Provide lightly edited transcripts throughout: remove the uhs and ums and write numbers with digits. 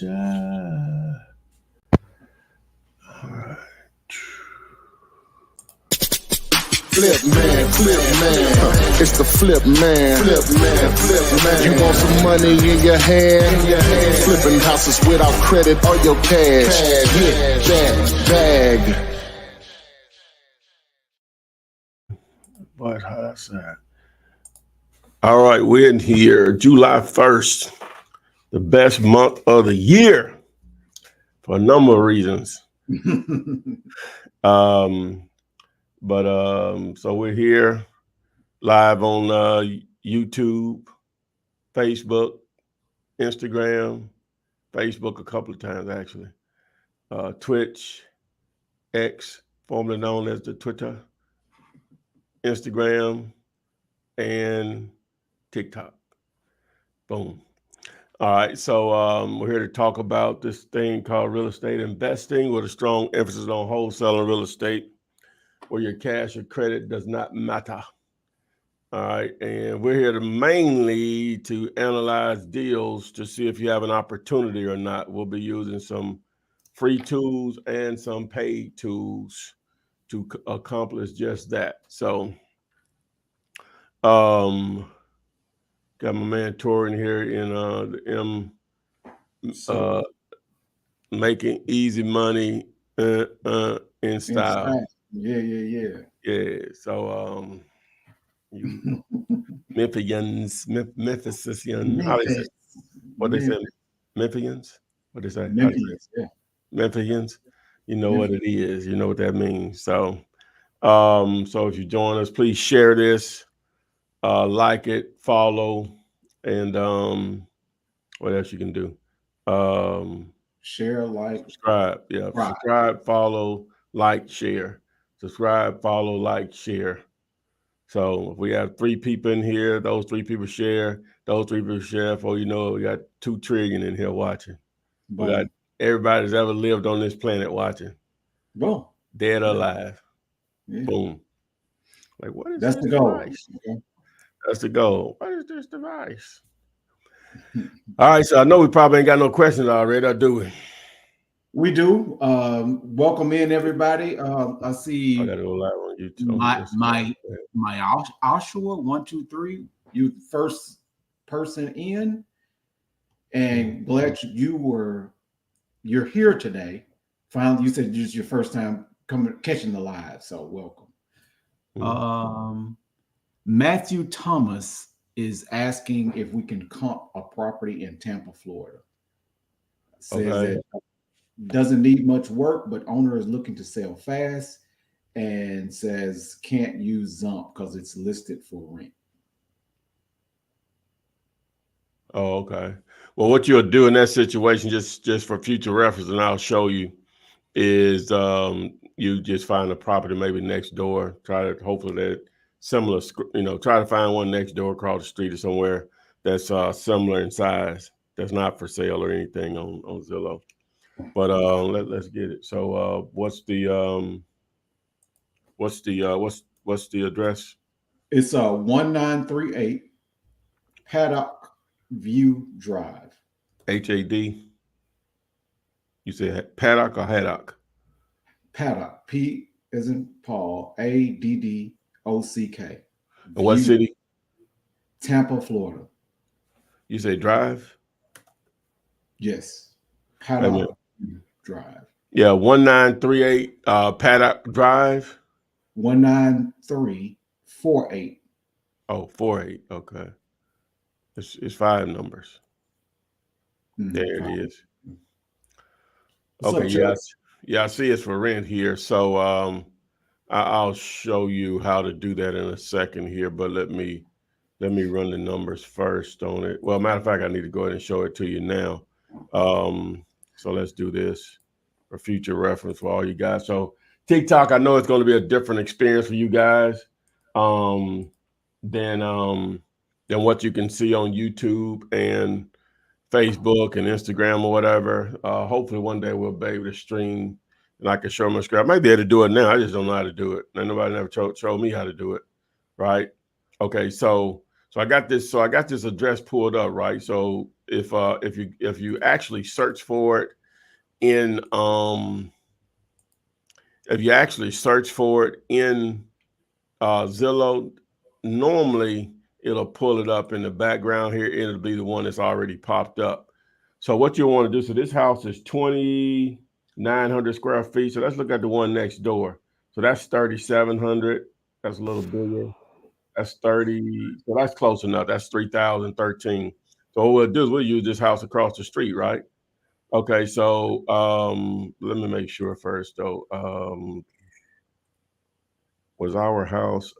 All right. Flip man, it's the flip man. You want some money in your hand? Flipping houses without credit or your cash. Get that bag. But how's that? All right, we're in here, July 1st, the best month of the year for a number of reasons. So we're here live on YouTube, Facebook, Instagram, Facebook a couple of times actually, Twitch, X, formerly known as the Twitter, Instagram, and TikTok. Boom. All right, so we're here to talk about this thing called real estate investing with a strong emphasis on wholesaling real estate, where your cash or credit does not matter. All right, and we're here to mainly to analyze deals to see if you have an opportunity or not. We'll be using some free tools and some paid tools to accomplish just that. So, got my man touring here in the M, making easy money in style. Yeah. So you Memphians, how they say? What they say? Memphians? What they say? Memphians, yeah. Memphians. You know what it is. You know what that means. So, so if you join us, please share this, like it, follow, and what else you can do? Share, like, subscribe. Yeah, subscribe, follow, like, share. Subscribe, follow, like, share. So if we have 3 people in here, those 3 people share. Those 3 people share. For you know, we got 2 trillion in here watching. We got everybody that's ever lived on this planet watching. Boom. Dead or alive. Yeah. Boom. Like, what is That's this the goal? device? Okay. That's the goal. What is this device? All right, so I know we probably ain't got no questions already, or do we? We do. Welcome in, everybody. I see. I got a live on YouTube. My Auale 1 2 3. You first person in, and glad you're here today. Finally, you said this is your first time catching the live, so welcome. Matthew Thomas is asking if we can comp a property in Tampa, Florida. Says that doesn't need much work, but owner is looking to sell fast and says can't use Zump because it's listed for rent. Oh, okay. Well, what you'll do in that situation, just for future reference, and I'll show you, is you just find a property maybe next door. Try to hopefully that similar, try to find one next door across the street or somewhere that's similar in size. That's not for sale or anything on Zillow. But let's get it. So what's the address? It's 1938 Paddock View Drive. HAD. You said Paddock or Haddock? Paddock. P as in Paul. ADDOCK. And what city? Tampa, Florida. You say drive? Yes. Paddock Drive. Yeah, 1938 Paddock Drive. 19348. Oh, 48. Okay. It's 5 numbers. There it is. Okay, yeah, I see it's for rent here. So I'll show you how to do that in a second here, but let me run the numbers first on it. Well, matter of fact, I need to go ahead and show it to you now. So let's do this for future reference for all you guys. So TikTok, I know it's going to be a different experience for you guys than what you can see on YouTube and Facebook and Instagram or whatever. Hopefully one day we'll be able to stream and I can show my screen. I might be able to do it now. I just don't know how to do it. And nobody never showed me how to do it. Right. Okay. So So I got this address pulled up, right? So if you actually search for it in Zillow, normally it'll pull it up in the background here. It'll be the one that's already popped up. So what you want to do, so this house is 2,900 square feet. So let's look at the one next door. So that's 3,700. That's a little bigger. That's 30. So that's close enough. That's 3,013. So what we'll do is we'll use this house across the street, right? Okay, so let me make sure first though. Was our house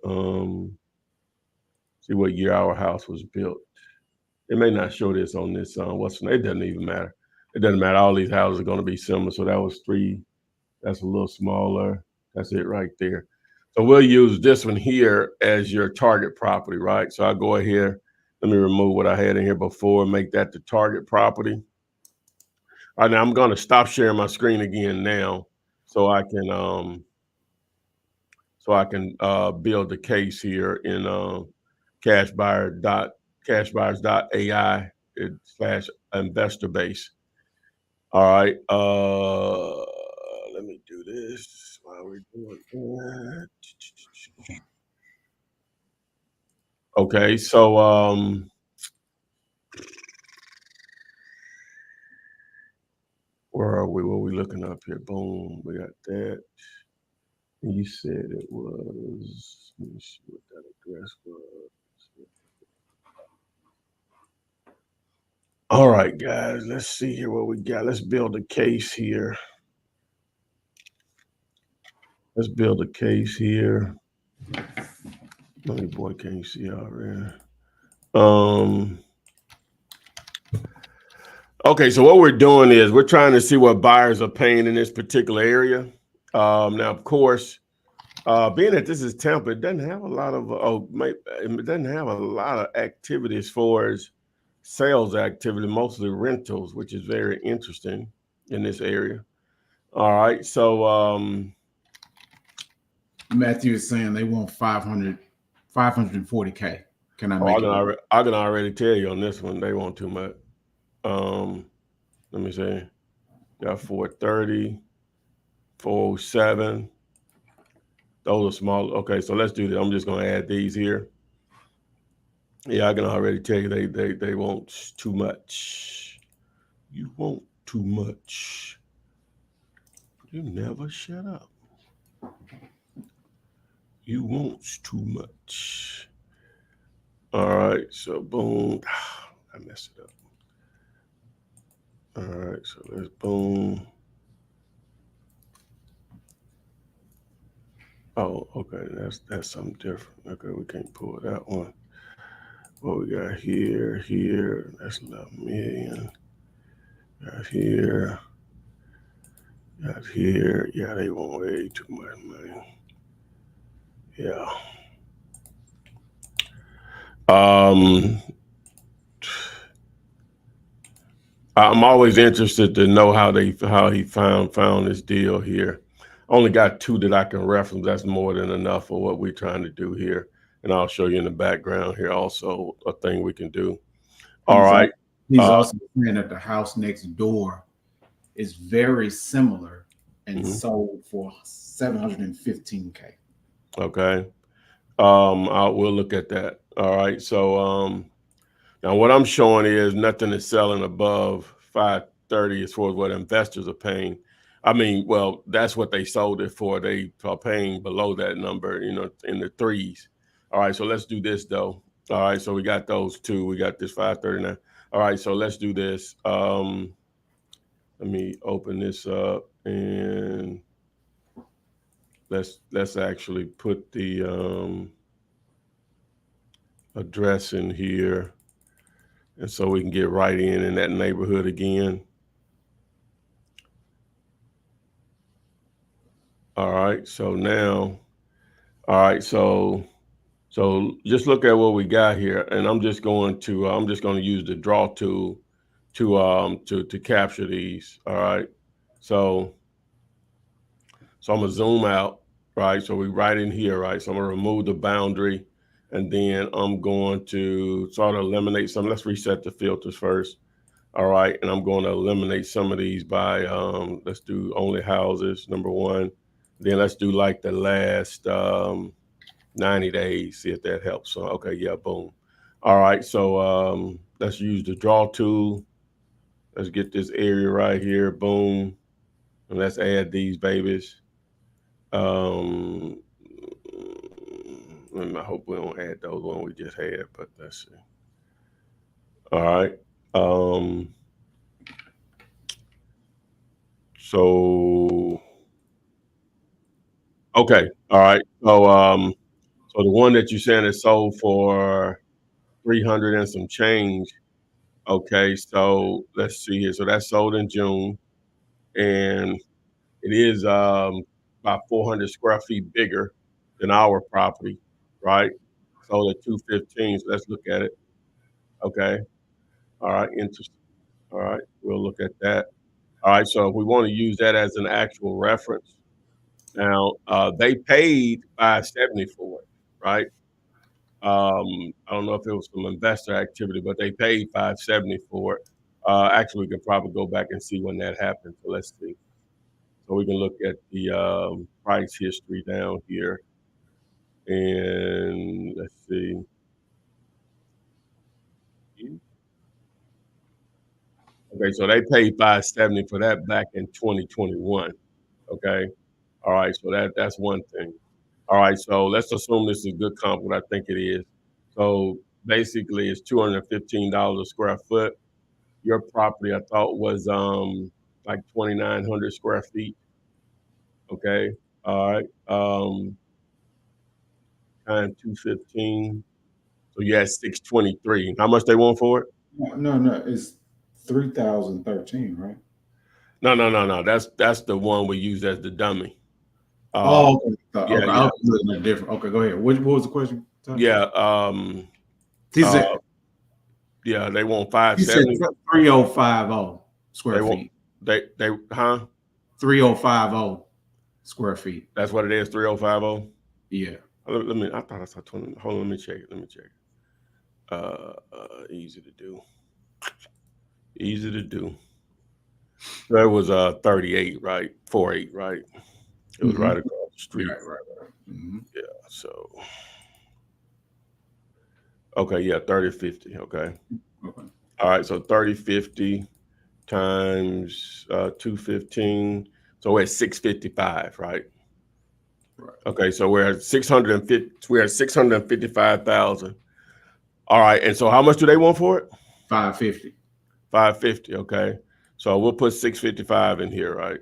see what year our house was built. It may not show this on this it doesn't even matter. It doesn't matter. All these houses are going to be similar. So that was 3. That's a little smaller. That's it right there. So we'll use this one here as your target property, right? So I'll go ahead. Let me remove what I had in here before and make that the target property. All right, now I'm going to stop sharing my screen again now so I can build the case here in cashbuyers.ai /investor base. All right. Let me do this while we're doing that. Okay, so where are we? What are we looking up here? Boom, we got that. And you said it was, let me see what that address was. All right, guys, let's see here what we got. Let's build a case here. Let's build a case here. My boy can't see already. Okay, so what we're doing is we're trying to see what buyers are paying in this particular area. Now, of course, being that this is Tampa, it doesn't have a lot of it doesn't have a lot of activity as far as sales activity, mostly rentals, which is very interesting in this area. All right, so Matthew is saying they want 540K. Can I make it? I can already tell you on this one, they want too much. Let me see. Got 430, 407. Those are small. Okay, so let's do this. I'm just going to add these here. Yeah, I can already tell you they want too much. You want too much. You never shut up. You want too much. All right, so boom. I messed it up. All right, so let's boom. Oh, okay, that's something different. Okay, we can't pull that one. What we got here, that's 11 million. Got here. Yeah, they want way too much money. Yeah. I'm always interested to know how he found this deal here. Only got 2 that I can reference. That's more than enough for what we're trying to do here. And I'll show you in the background here also a thing we can do. All right. He's also saying that the house next door is very similar and sold for 715K. Okay. We'll look at that. All right. So now what I'm showing is nothing is selling above 530 as far as what investors are paying. I mean, well, that's what they sold it for. They are paying below that number, in the 3s. All right, so let's do this though. All right, so we got those 2. We got this 539. All right, so let's do this. Let me open this up and let's actually put the address in here. And so we can get right in that neighborhood again. All right, so now, all right, so just look at what we got here, and I'm just going to use the draw tool to capture these. All right, so I'm gonna zoom out, right? So we right in here, right? So I'm gonna remove the boundary. And then I'm going to sort of eliminate some. Let's reset the filters first. All right. And I'm going to eliminate some of these by, let's do only houses, number one. Then let's do like the last 90 days, see if that helps. So, okay, yeah, boom. All right. So let's use the draw tool. Let's get this area right here. Boom. And let's add these babies. I hope we don't add those one we just had, but let's see. All right. So okay. All right. So the one that you saying is sold for 300 and some change. Okay, so let's see here. So that's sold in June, and it is about 400 square feet bigger than our property, right? Sold at 215. So let's look at it. Okay. All right. Interesting. All right. We'll look at that. All right. So if we want to use that as an actual reference, now they paid 570 for it, right? I don't know if it was some investor activity, but they paid 570 for it. Actually, we can probably go back and see when that happened. So let's see. So we can look at the price history down here, and let's see. Okay, so they paid 570 for that back in 2021. Okay, all right. So that's one thing. All right, so let's assume this is a good comp, what I think it is. So basically, it's $215 a square foot. Your property, I thought, was like 2,900 square feet. Okay, all right. Times 215. So you had 623. How much they want for it? No, it's 3,013, right? No. That's the one we use as the dummy. Oh, okay. Yeah, Okay. I was looking at different. Okay, go ahead. What was the question? yeah. He said, yeah, they want he said 570. 3050 square They want feet. they 3050 square feet. That's what it is. 3050. Yeah. Let me. I thought I saw 20. Hold on. Let me check it. Easy to do. Easy to do. That was 38, right? 48, right? It was right across the street. Right. Yeah. So okay, yeah, 3050. Okay. All right. So 3050 times 215. So we're at 655, right? Right. Okay. So we're at 650. We're at 655,000. All right. And so how much do they want for it? 550. 550. Okay. So we'll put 655 in here, right?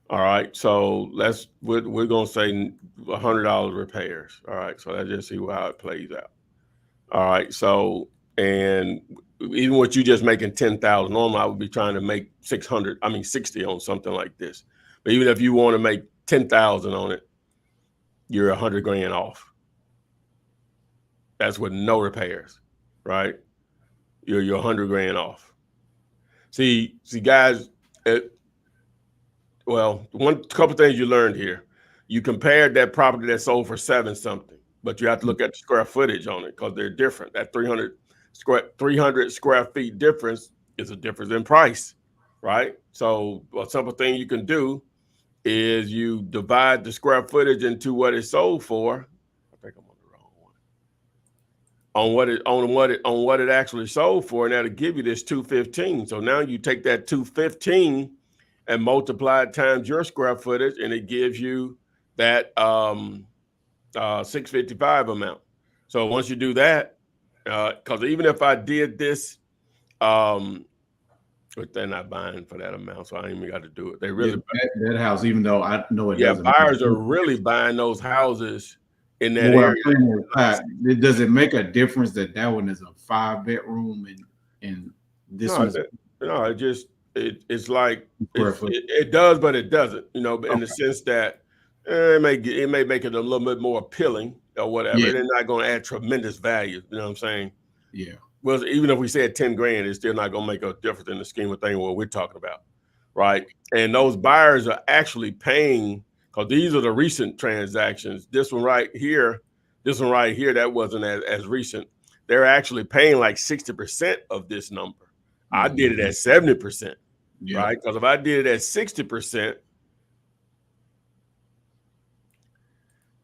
All right. So we're gonna say $100 repairs. All right. So let's just see how it plays out. All right. So and even with you just making 10,000, normally I would be trying to make 60 on something like this. But even if you want to make 10,000 on it, you're 100 grand off. That's with no repairs, right? You're 100 grand off. See, guys. Well, one couple things you learned here. You compared that property that sold for 7 something, but you have to look at the square footage on it because they're different. That 300 square feet difference is a difference in price, right? So a simple thing you can do is you divide the square footage into what it sold for. I think I'm on the wrong one. On what it actually sold for, and that'll give you this 215. So now you take that 215 and multiply it times your square footage, and it gives you that 655 amount. So once you do that, because even if I did this, but they're not buying for that amount, so I ain't even got to do it. They really that house, even though I know it doesn't. Buyers are really buying those houses in that what area. Does it make a difference that one is a 5-bedroom and this one's no, it's like it does, but it doesn't. You know, in the sense that it may make it a little bit more appealing or whatever. Yeah. They're not going to add tremendous value. You know what I'm saying? Yeah. Well, even if we said 10 grand, it's still not going to make a difference in the scheme of things what we're talking about, right? And those buyers are actually paying, because these are the recent transactions. This one right here This one right here, that wasn't as recent. They're actually paying like 60% of this number. I did it at 70%, right? Because if I did it at 60%,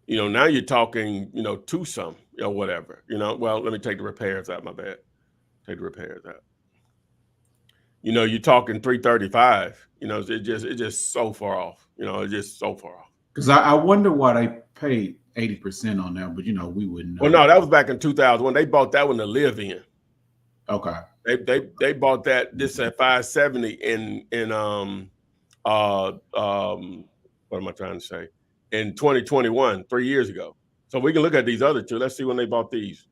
you know, now you're talking, you know, two some, you know, whatever, you know. Well, let me take the repairs out. My bad. Take the repairs out. You know, you're talking 335. You know, it's just so far off. You know, it's just so far off. Because I wonder why they paid 80% on that, but you know, we wouldn't know. Well, no, that was back in 2001. They bought that one to live in. Okay. They bought that this at 570 in what am I trying to say? In 2021, 3 years ago. So we can look at these other two. Let's see when they bought these.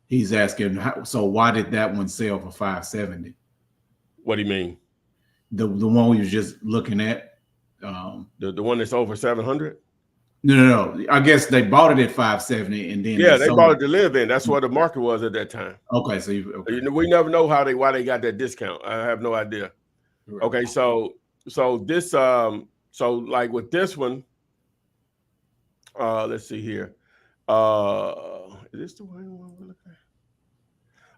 He's asking, so why did that one sell for 570? What do you mean? The one we was just looking at. The one that's over 700? No. I guess they bought it at 570, and then they bought it to live in. That's what the market was at that time. Okay, so we never know why they got that discount. I have no idea. Right. Okay, so this so like with this one, let's see here. Is this the one we're looking at?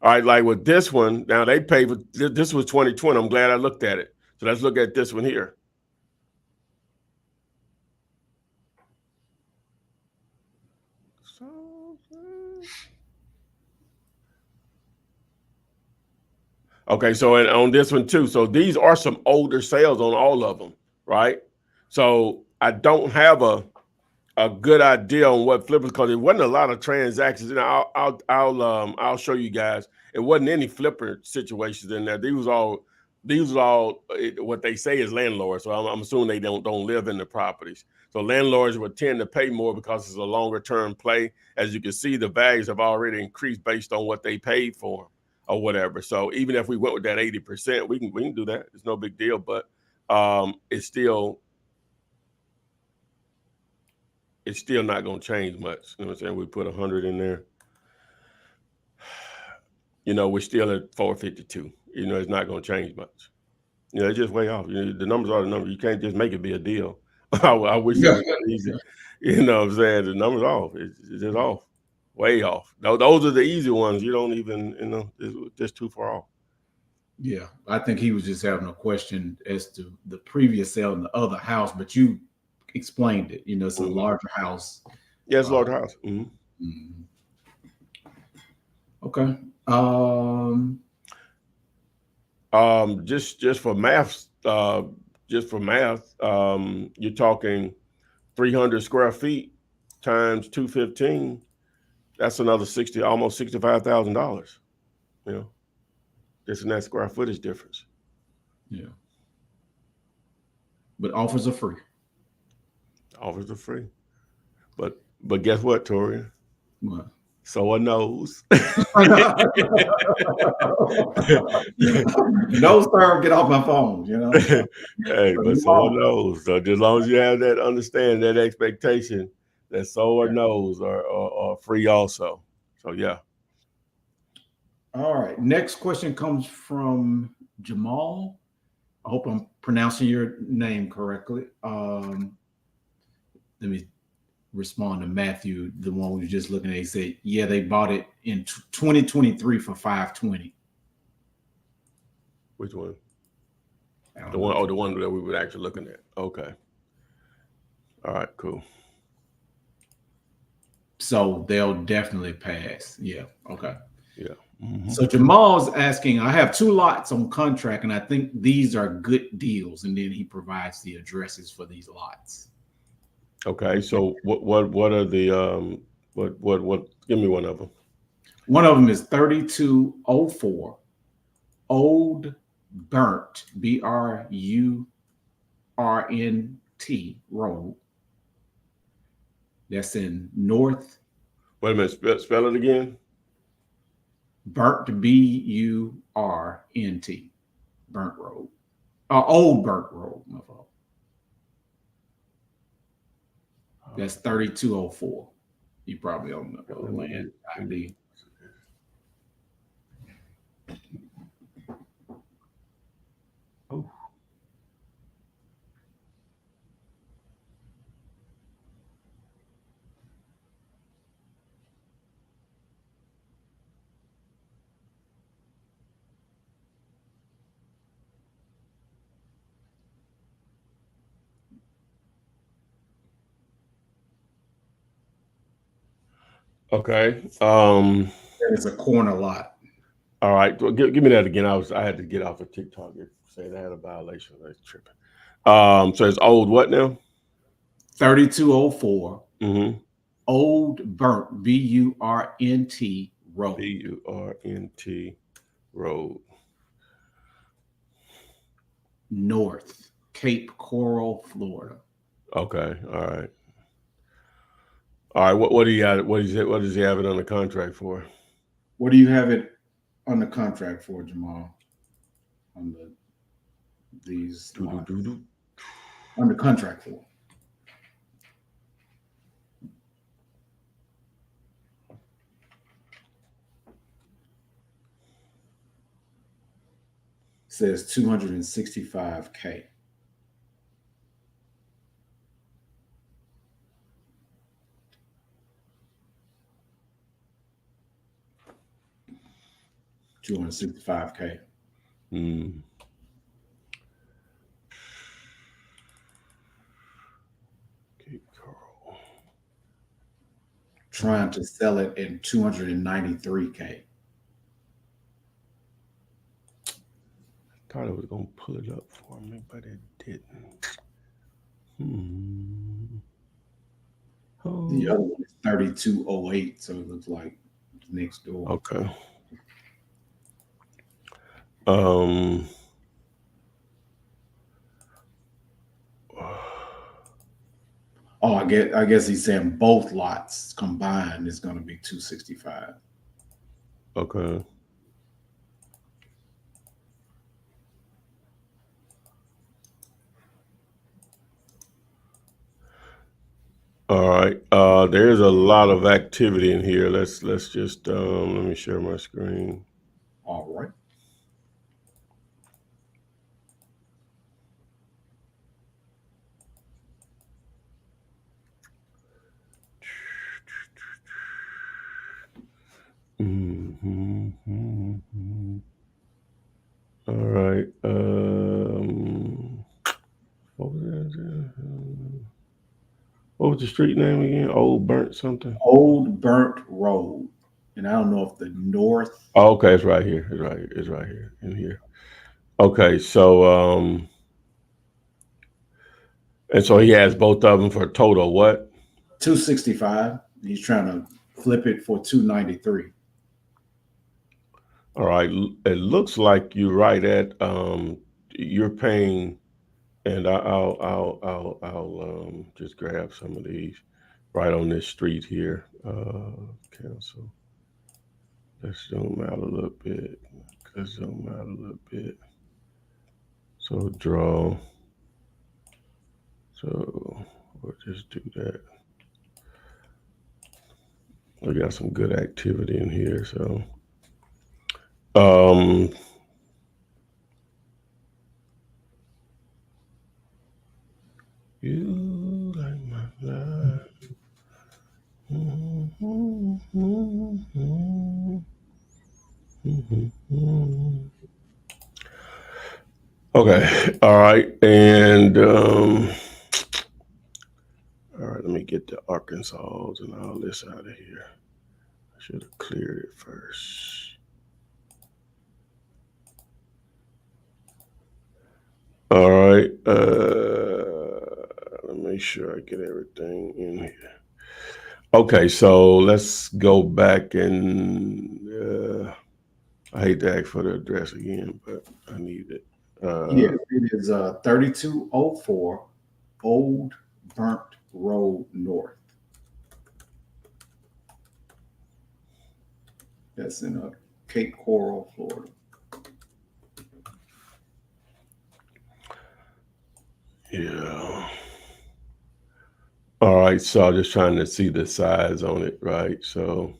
All right, like with this one, now they paid for this was 2020. I'm glad I looked at it. So let's look at this one here. Okay, so on this one too. So these are some older sales on all of them, right? So I don't have a good idea on what flippers, because it wasn't a lot of transactions. And I'll show you guys. It wasn't any flipper situations in there. These was all what they say is landlords. So I'm assuming they don't live in the properties. So landlords would tend to pay more because it's a longer term play. As you can see, the values have already increased based on what they paid for them or whatever. So even if we went with that 80%, we can do that. It's no big deal, but it's still not going to change much. You know what I'm saying? We put 100 in there. You know, we're still at 452. You know, it's not going to change much. You know, it's just way off. You know, the numbers are the numbers. You can't just make it be a deal. I wish it was easy. You know what I'm saying? The numbers off. It's just off. Way off. Those are the easy ones. You don't even, you know, it's just too far off. Yeah, I think he was just having a question as to the previous sale in the other house, but you explained it. You know, it's a larger house. Yeah, it's a larger house. Okay. Just for math, you're talking 300 square feet times 215. That's another almost $65,000. You know, just in that square footage difference. Yeah. But offers are free. Offers are free. But guess what, Tori? What? Someone knows. No, sir, get off my phone, you know. Hey, but someone knows. So just as long as you have that understanding, that expectation, that someone knows are free also. So yeah. All right. Next question comes from Jamal. I hope I'm pronouncing your name correctly. Let me respond to Matthew, the one we were just looking at. He said, yeah, they bought it in 2023 for 520. Which one? The one that we were actually looking at. Okay. All right, cool. So they'll definitely pass. Yeah. Okay. Yeah. So Jamal's asking, I have 2 lots on contract, and I think these are good deals. And then he provides the addresses for these lots. Okay. So what are the what give me one of them. One of them is 3204 Old Burnt, BRURNT Road. That's in North. Wait a minute, spell it again. Burnt, BURNT, Burnt Road. Old Burnt Road, my fault. That's 3204. You probably own the land ID. Oh. Okay. It's a corner lot. All right. Well, give me that again. I had to get off of TikTok. It said I had a violation. That's tripping. So it's old what now? 3204 Mm-hmm. Old Burnt, Burnt Road. Burnt Road. North, Cape Coral, Florida. Okay. All right. All right. What do you got? What does he have it on the contract for? What do you have it on the contract for, Jamal? On these lots? On the contract for? Says 265K. $265K. Mm. Cape Coral. Trying to sell it in 293K. Thought it was gonna pull it up for me, but it didn't. Hmm. Oh. The other one is 3208, so it looks like it's next door. Okay. Oh, I guess he's saying both lots combined is going to be 265. okay. All right. There's a lot of activity in here. Let's just let me share my screen. All right. Mm-hmm. All right. What was that? What was the street name again? Old Burnt something. Old Burnt Road. And I don't know if the north. Oh, okay, it's right here. It's right here. It's right here in here. Okay, so and so he has both of them for a total what? 265. He's trying to flip it for 293. All right. It looks like you're right at you're paying, and I'll just grab some of these right on this street here. Cancel. Let's zoom out a little bit. Let's zoom out a little bit. So draw. So we'll just do that. We got some good activity in here. So you like my life. Okay. All right. And all right, let me get the Arkansas and all this out of here. I should have cleared it first. All right. Let me make sure I get everything in here. Okay, so let's go back and I hate to ask for the address again, but I need it. Yeah, it is 3204 Old Burnt Road North. That's in Cape Coral, Florida. Yeah. All right, so I'm just trying to see the size on it, right? So,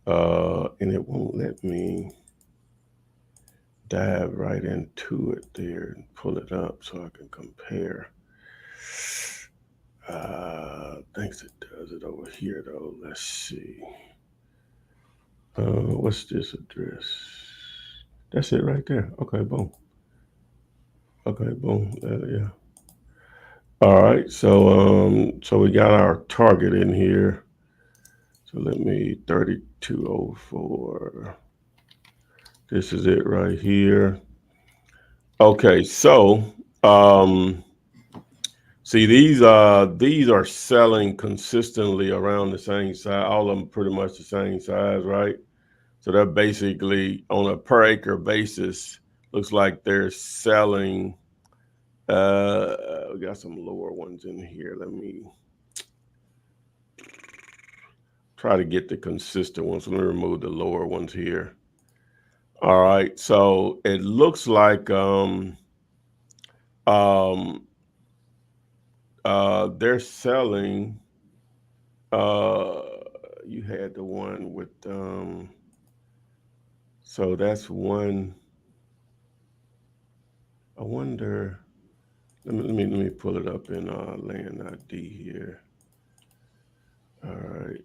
and it won't let me dive right into it there and pull it up so I can compare. Thinks it does it over here though. Let's see. What's this address? That's it right there. Okay, boom. Okay, boom. Yeah. All right. So we got our target in here. So let me 3204. This is it right here. Okay, so see these are selling consistently around the same size. All of them pretty much the same size, right? So they're basically on a per acre basis. Looks like they're selling. We got some lower ones in here. Let me try to get the consistent ones. Let me remove the lower ones here. All right, so it looks like they're selling. You had the one with so that's one. I wonder. Let me pull it up in land ID here. All right.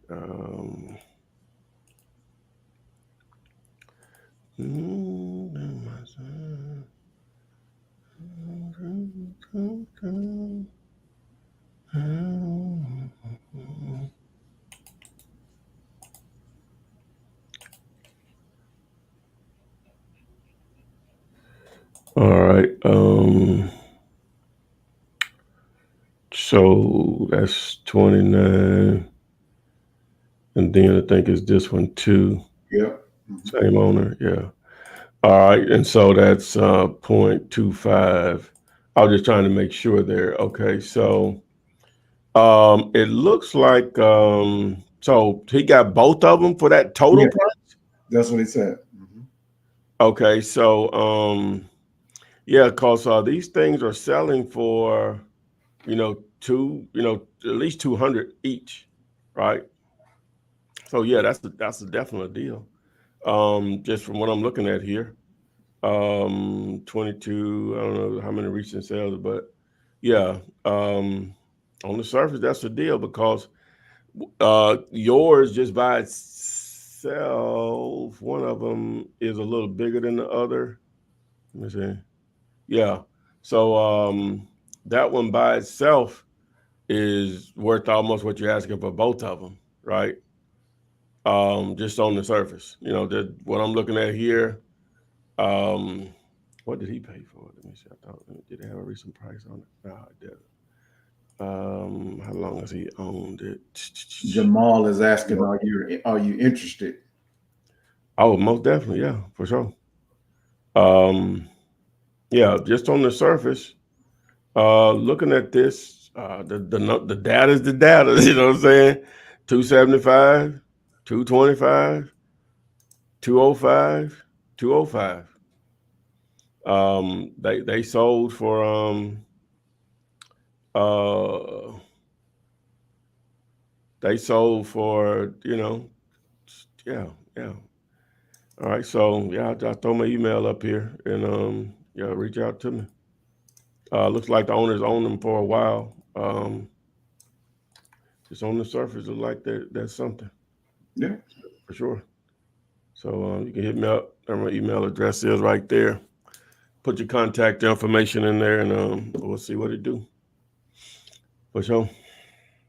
All right. So that's 29. And then I think it's this one too. Yep. Same owner. Yeah. All right. And so that's 0.25. I was just trying to make sure there. Okay. So it looks like so he got both of them for that total Yeah, price. that's what he said. Okay. So yeah, because these things are selling for at least 200 each, right? So yeah, that's a definite deal. Just from what I'm looking at here, 22. I don't know how many recent sales, but yeah, on the surface, that's a deal because yours just by itself, one of them is a little bigger than the other. Let me see. Yeah, so that one by itself is worth almost what you're asking for both of them, right? Just on the surface, what I'm looking at here. What did he pay for it? Let me see. I thought, did it have a recent price on it? No, it didn't. How long has he owned it? Jamal is asking, are you interested? Oh, most definitely, yeah, for sure. Um, yeah, just on the surface, looking at this, the data is the data. You know what I'm saying? 275, 225, 205, 205. They sold for uh they sold for yeah, yeah. All right, so yeah, I throw my email up here and yeah, reach out to me. Looks like the owners owned them for a while. Just on the surface, look like there's something. Yeah. For sure. So you can hit me up. My email address is right there. Put your contact information in there, and we'll see what it do. For sure.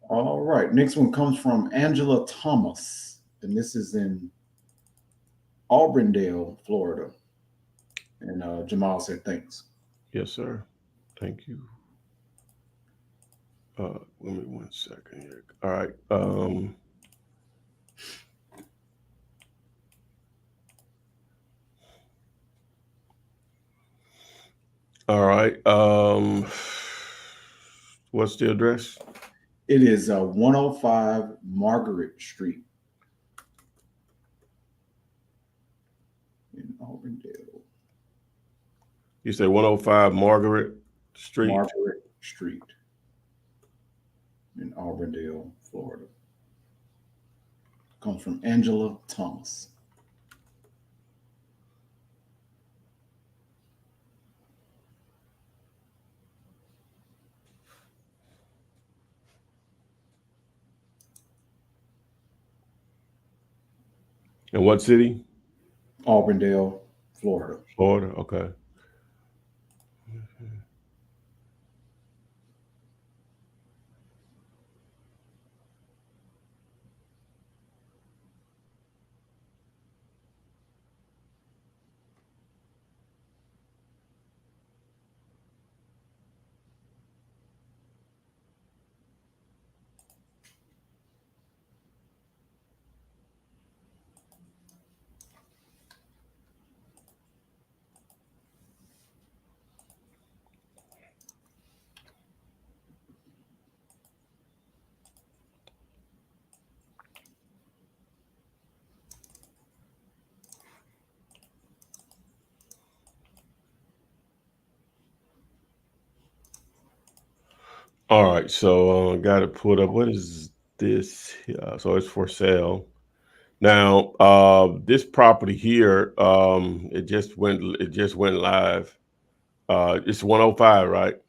All right. Next one comes from Angela Thomas, and this is in Auburndale, Florida. And Jamal said thanks. Yes, sir. Thank you. Give me 1 second here. All right. All right. What's the address? It is 105 Margaret Street in Auburndale. You say 105 Margaret Street. Margaret Street in Auburndale, Florida. Comes from Angela Thomas. In what city? Auburndale, Florida. Florida. Okay. All right, so got to put up. What is this? So it's for sale. Now, this property here, it just went live. It's 105, right?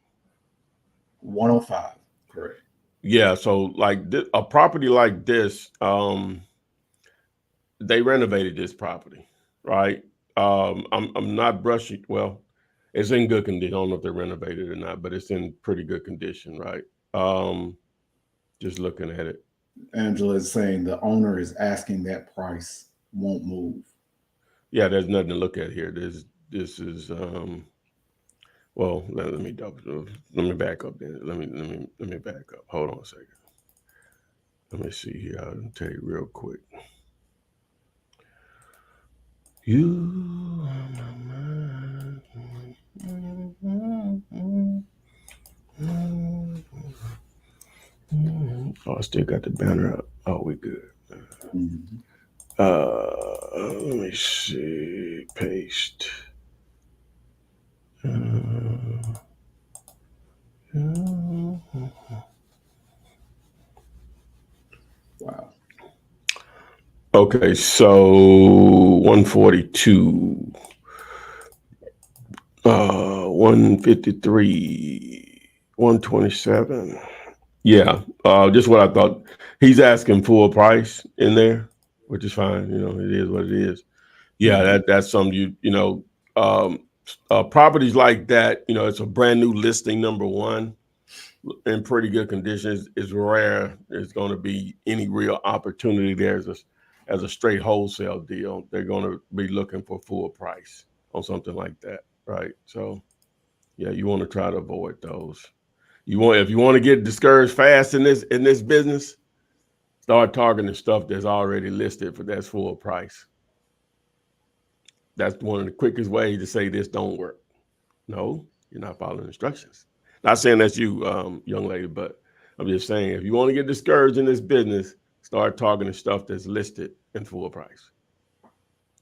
105, correct. Yeah. So like a property like this, they renovated this property, right? I'm not brushing. Well, it's in good condition. I don't know if they renovated it or not, but it's in pretty good condition, right? Just looking at it. Angela is saying the owner is asking that price won't move. Yeah, there's nothing to look at here. This is well, let me back up then. Let me back up. Hold on a second. Let me see here. I'll tell you real quick. You are my mind. Oh, I still got the banner up. Oh, we good. Mm-hmm. Let me see. Paste. Wow. Okay, so 142, 153, 127. Yeah, just what I thought. He's asking full price in there, which is fine. You know, it is what it is. Yeah, that's something properties like that. You know, it's a brand new listing, number one, in pretty good condition. It's rare. It's going to be any real opportunity there as a straight wholesale deal. They're going to be looking for full price on something like that, right? So, yeah, you want to try to avoid those. If you want to get discouraged fast in this business, start targeting stuff that's already listed for that's full price. That's one of the quickest ways to say this don't work. No, you're not following instructions. Not saying that's you, young lady, but I'm just saying if you want to get discouraged in this business, start targeting stuff that's listed in full price.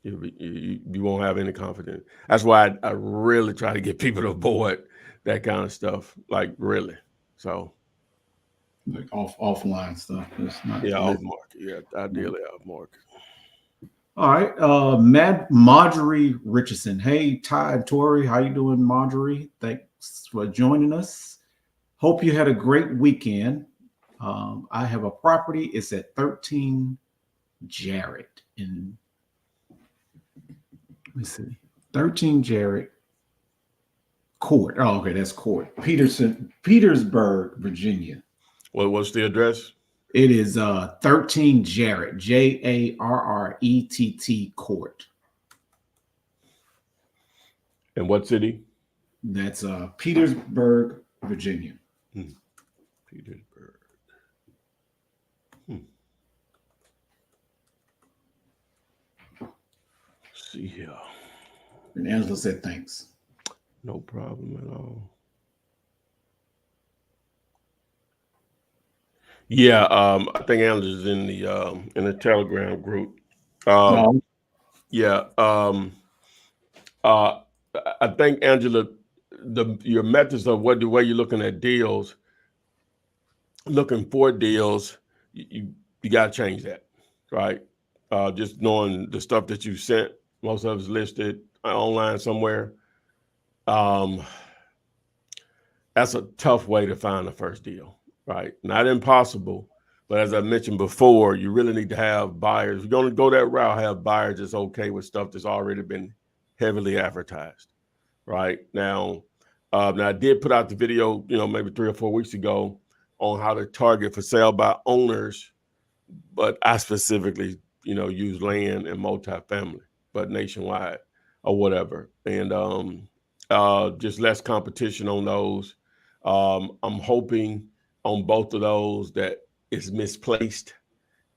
You won't have any confidence. That's why I really try to get people to avoid that kind of stuff, like really. So, like offline stuff. It's not off market. Yeah, ideally off market. All right. Marjorie Richardson. Hey, Ty and Tori. How you doing, Marjorie? Thanks for joining us. Hope you had a great weekend. I have a property. It's at 13 Jarrett in, let me see, 13 Jarrett Court. Oh, okay, that's Court. Petersburg, Virginia. What's the address? It is 13 Jarrett, Jarrett Court. And what city? That's Petersburg, Virginia. Petersburg. Let's see here. And Angela said thanks. No problem at all. Yeah, I think Angela's in the Telegram group. No. Yeah, I think Angela, your methods of the way you're looking at deals, looking for deals, you got to change that, right? Just knowing the stuff that you sent, most of it's listed online somewhere. That's a tough way to find the first deal, right? Not impossible, but as I mentioned before, you really need to have buyers. If you're going to go that route, have buyers that's okay with stuff that's already been heavily advertised, right? Now I did put out the video, maybe 3 or 4 weeks ago on how to target for sale by owners, but I specifically, use land and multifamily, but nationwide or whatever. And just less competition on those. I'm hoping on both of those that it's misplaced.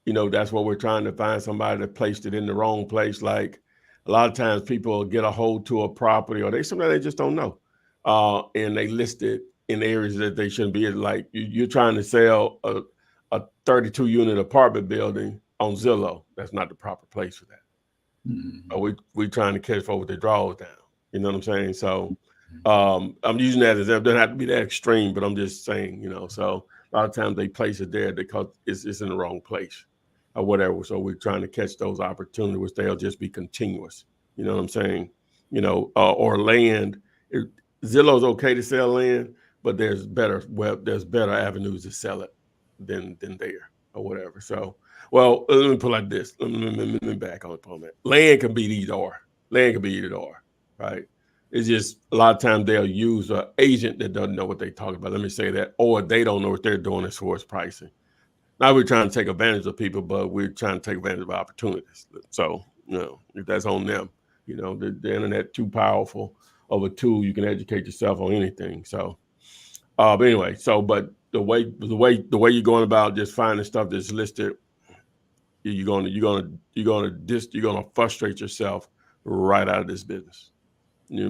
That's what we're trying to find, somebody that placed it in the wrong place. Like a lot of times people get a hold to a property or sometimes they just don't know. And they list it in areas that they shouldn't be. Like you're trying to sell a 32 unit apartment building on Zillow. That's not the proper place for that. We trying to catch folks with their draws down. You know what I'm saying? So I'm using that as it doesn't have to be that extreme, but I'm just saying, so a lot of times they place it there because it's in the wrong place or whatever. So we're trying to catch those opportunities, which they'll just be continuous. You know what I'm saying? Or land. Zillow's okay to sell land, but there's better avenues to sell it than there or whatever. So, well, let me put it like this. Let me back on that. Land can be either or. Land can be either or, right? It's just a lot of times they'll use an agent that doesn't know what they're talking about. Let me say that, or they don't know what they're doing as far as pricing. Now we're trying to take advantage of people, but we're trying to take advantage of opportunities. So, if that's on them, the internet too powerful of a tool. You can educate yourself on anything. So, but anyway, but the way you're going about just finding stuff that's listed, you're gonna frustrate yourself right out of this business,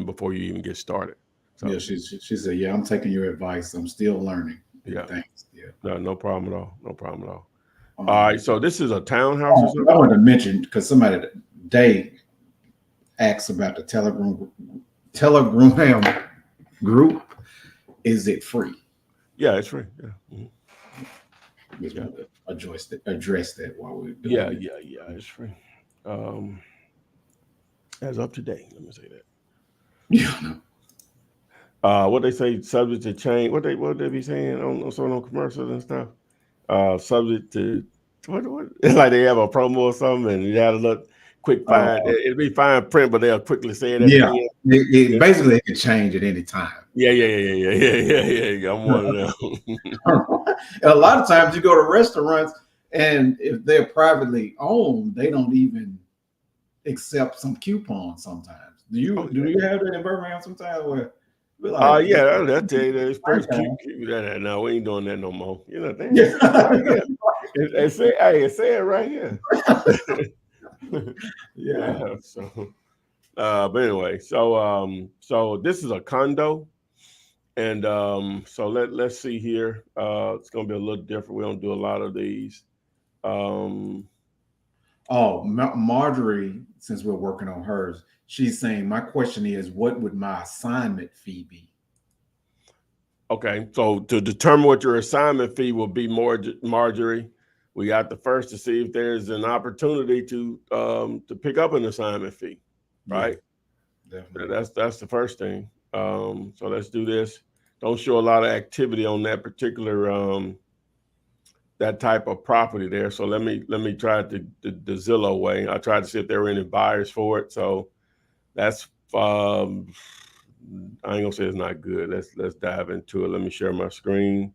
before you even get started. So, yeah, she said, yeah, I'm taking your advice. I'm still learning. Yeah. Thanks. Yeah. No problem at all. No problem at all. All right. So this is a townhouse or something? I wanted to mention, because somebody today asked about the Telegram group. Is it free? Yeah, it's free. Yeah. Mm-hmm. Just want to address that while we're doing Yeah, it. it's free. As up to date, let me say that. Yeah. What they say, subject to change. What they be saying on commercials and stuff. Subject to what it's like they have a promo or something, and you have to look quick find. It'll be fine print, but they'll quickly say it at the end. Basically it can change at any time. Yeah. I'm one of them. A lot of times you go to restaurants, and if they're privately owned, they don't even accept some coupons sometimes. Do you have that in Birmingham sometimes where like, I'll tell you that it's pretty cute. No, we ain't doing that no more. Damn. It say it right here. Yeah. So, but anyway, so this is a condo, and so let's see here. It's gonna be a little different. We don't do a lot of these. Marjorie, since we're working on hers, she's saying, my question is, what would my assignment fee be? Okay, so to determine what your assignment fee will be, Marjorie, we got to first to see if there's an opportunity to pick up an assignment fee, right? Yeah, definitely. That's the first thing. So let's do this. Don't show a lot of activity on that particular that type of property there. So let me try the Zillow way. I tried to see if there were any buyers for it. So that's I ain't gonna say it's not good. Let's dive into it. Let me share my screen.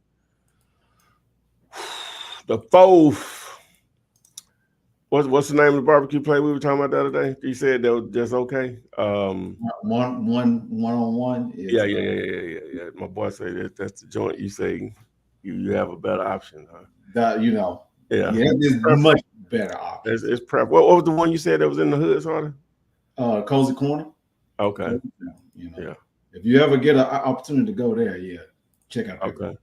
The fourth. What's the name of the barbecue place we were talking about the other day? You said that was just okay. One-on-one. Yeah. My boy said that's the joint. You say you have a better option, huh? Yeah, it's much better option. It's prep. What was the one you said that was in the hood, sort of? Cozy Corner. Okay. Yeah. If you ever get an opportunity to go there, check out. Okay.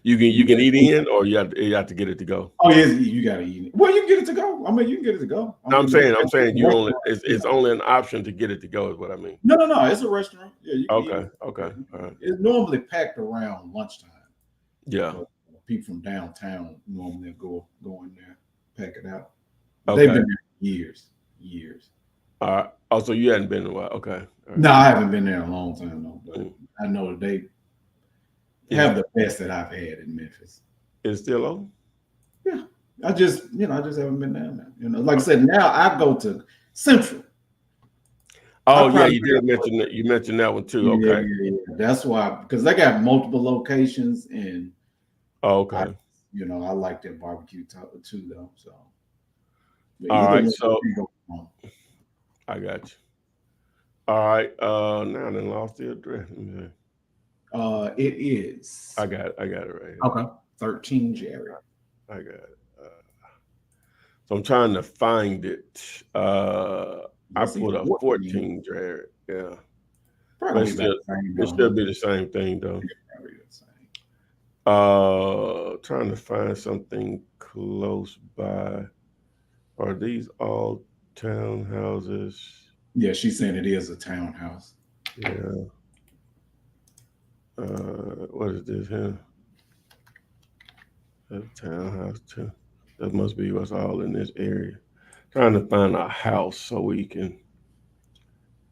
You can eat in, or you have to get it to go. Oh yeah, you gotta eat it. Well, you can get it to go. I mean, you can get it to go. I'm saying you only it's only an option to get it to go is what I mean. No, it's a restaurant. Yeah. Okay. All right. It's normally packed around lunchtime. Yeah. People from downtown normally go in there, pack it out. Okay. They've been there years. All right. Oh, so you hadn't been in a while. Okay. Right. No, I haven't been there in a long time though. But I know they have the best that I've had in Memphis. Is it still open? Yeah. I just haven't been down there. Like I said, now I go to Central. Oh yeah, you did mention that. You mentioned that one too. Okay. Yeah. That's why, because they got multiple locations, and okay. I like their barbecue too, though. So. All right. So I got you. All right. Now I done lost the address. It is. I got it right here. Okay. 13 Jerry. I got it. So I'm trying to find it. I put a 14 Jerry. Yeah. It should be the same thing though. Trying to find something close by. Are these all townhouses? Yeah, she's saying it is a townhouse. Yeah. What is this here? That's townhouse too. That must be what's all in this area. Trying to find a house so we can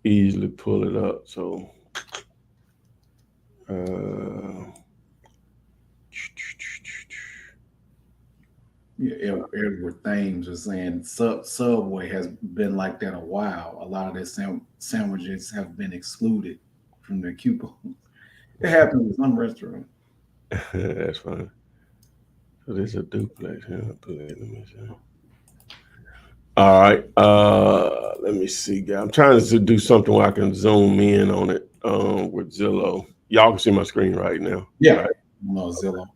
easily pull it up. So, uh, Yeah, Edward Thames was saying Subway has been like that a while. A lot of their sandwiches have been excluded from their coupons. It happens with some restaurants. that's fine. So this is a duplex here. Let me see. All right. Let me see, guys. I'm trying to do something where I can zoom in on it with Zillow. Y'all can see my screen right now. Yeah, Right? Mozilla.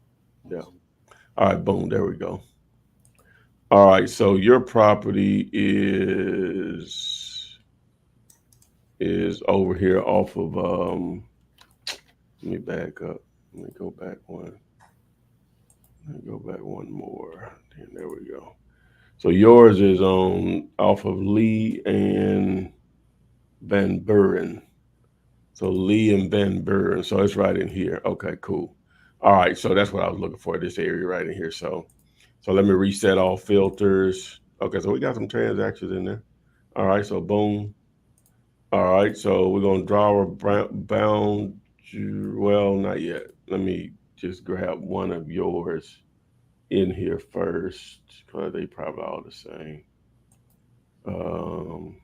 Yeah. All right, boom. There we go. All right. So your property is over here off of let me back up. Let me go back one. Let me go back one more. And there we go. So yours is on off of Lee and Van Buren. So Lee and Van Buren. So it's right in here. Okay, cool. All right. So that's what I was looking for, this area right in here. So let me reset all filters. Okay, so we got some transactions in there. All right, so boom. All right, so we're gonna draw a bound. Well, not yet. Let me just grab one of yours in here first, because they probably all the same. Um,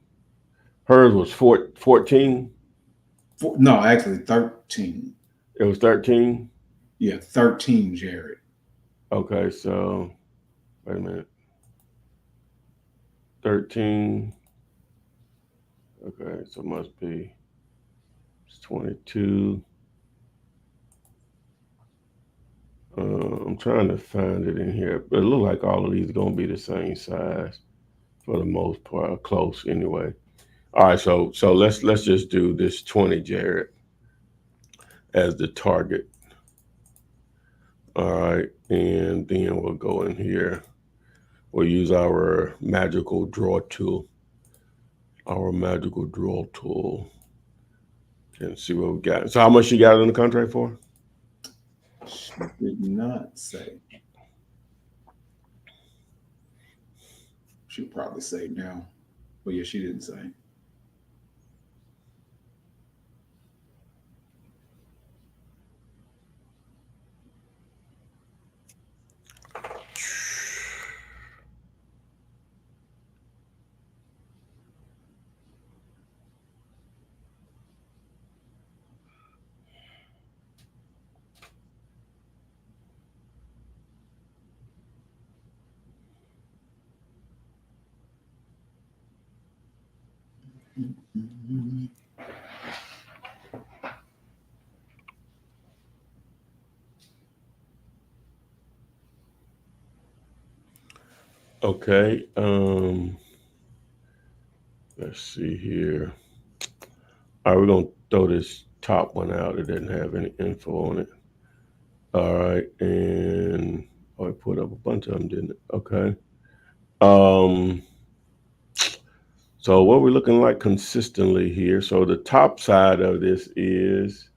hers was 14. No, actually 13. It was 13. Yeah, 13, Jared. Okay, so wait a minute. 13. Okay, so it must be it's 22. I'm trying to find it in here, but it looks like all of these are gonna be the same size for the most part, close anyway. All right, so let's just do this 20, Jared, as the target. All right, and then we'll go in here. We'll use our magical draw tool. Our magical draw tool. And see what we got. So how much you got in the contract for? She did not say. She'll probably say now. But yeah, she didn't say. Mm-hmm. Okay. Let's see here. All right, we're gonna throw this top one out. It doesn't have any info on it. All right, and I put up a bunch of them, didn't it? Okay. Um, so what we're looking like consistently here. So the top side of this is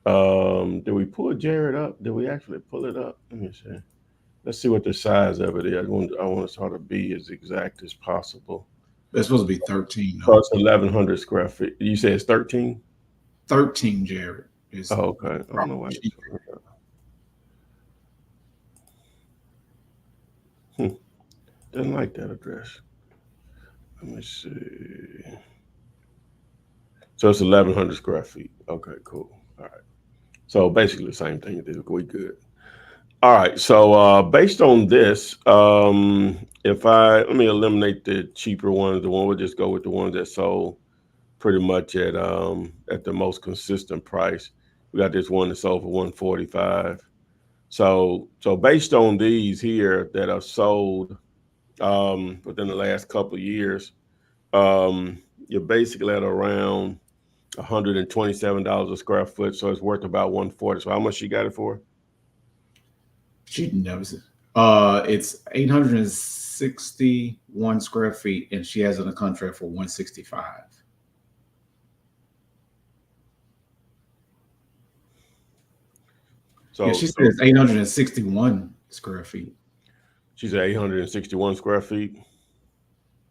did we pull Jared up? Did we actually pull it up? Let me see. Let's see what the size of it is. I want to sort of be as exact as possible. It's supposed to be 13. So it's 1,100 square feet. You say it's 13? 13, Jared. Is Oh, okay. I don't know why. Didn't like that address. Let me see. So it's 1,100 square feet. Okay, cool. All right. So basically the same thing. We good. All right. So based on this, if let me eliminate the cheaper ones. The one we'll just go with the ones that sold pretty much at the most consistent price. We got this one that sold for 145. So based on these here that are sold within the last couple of years, you're basically at around $127 a square foot. So it's worth about 140. So how much you got it for? She knows it. It's 861 square feet, and she has it on a contract for 165. So yeah, she says 861 square feet. She's at 861 square feet.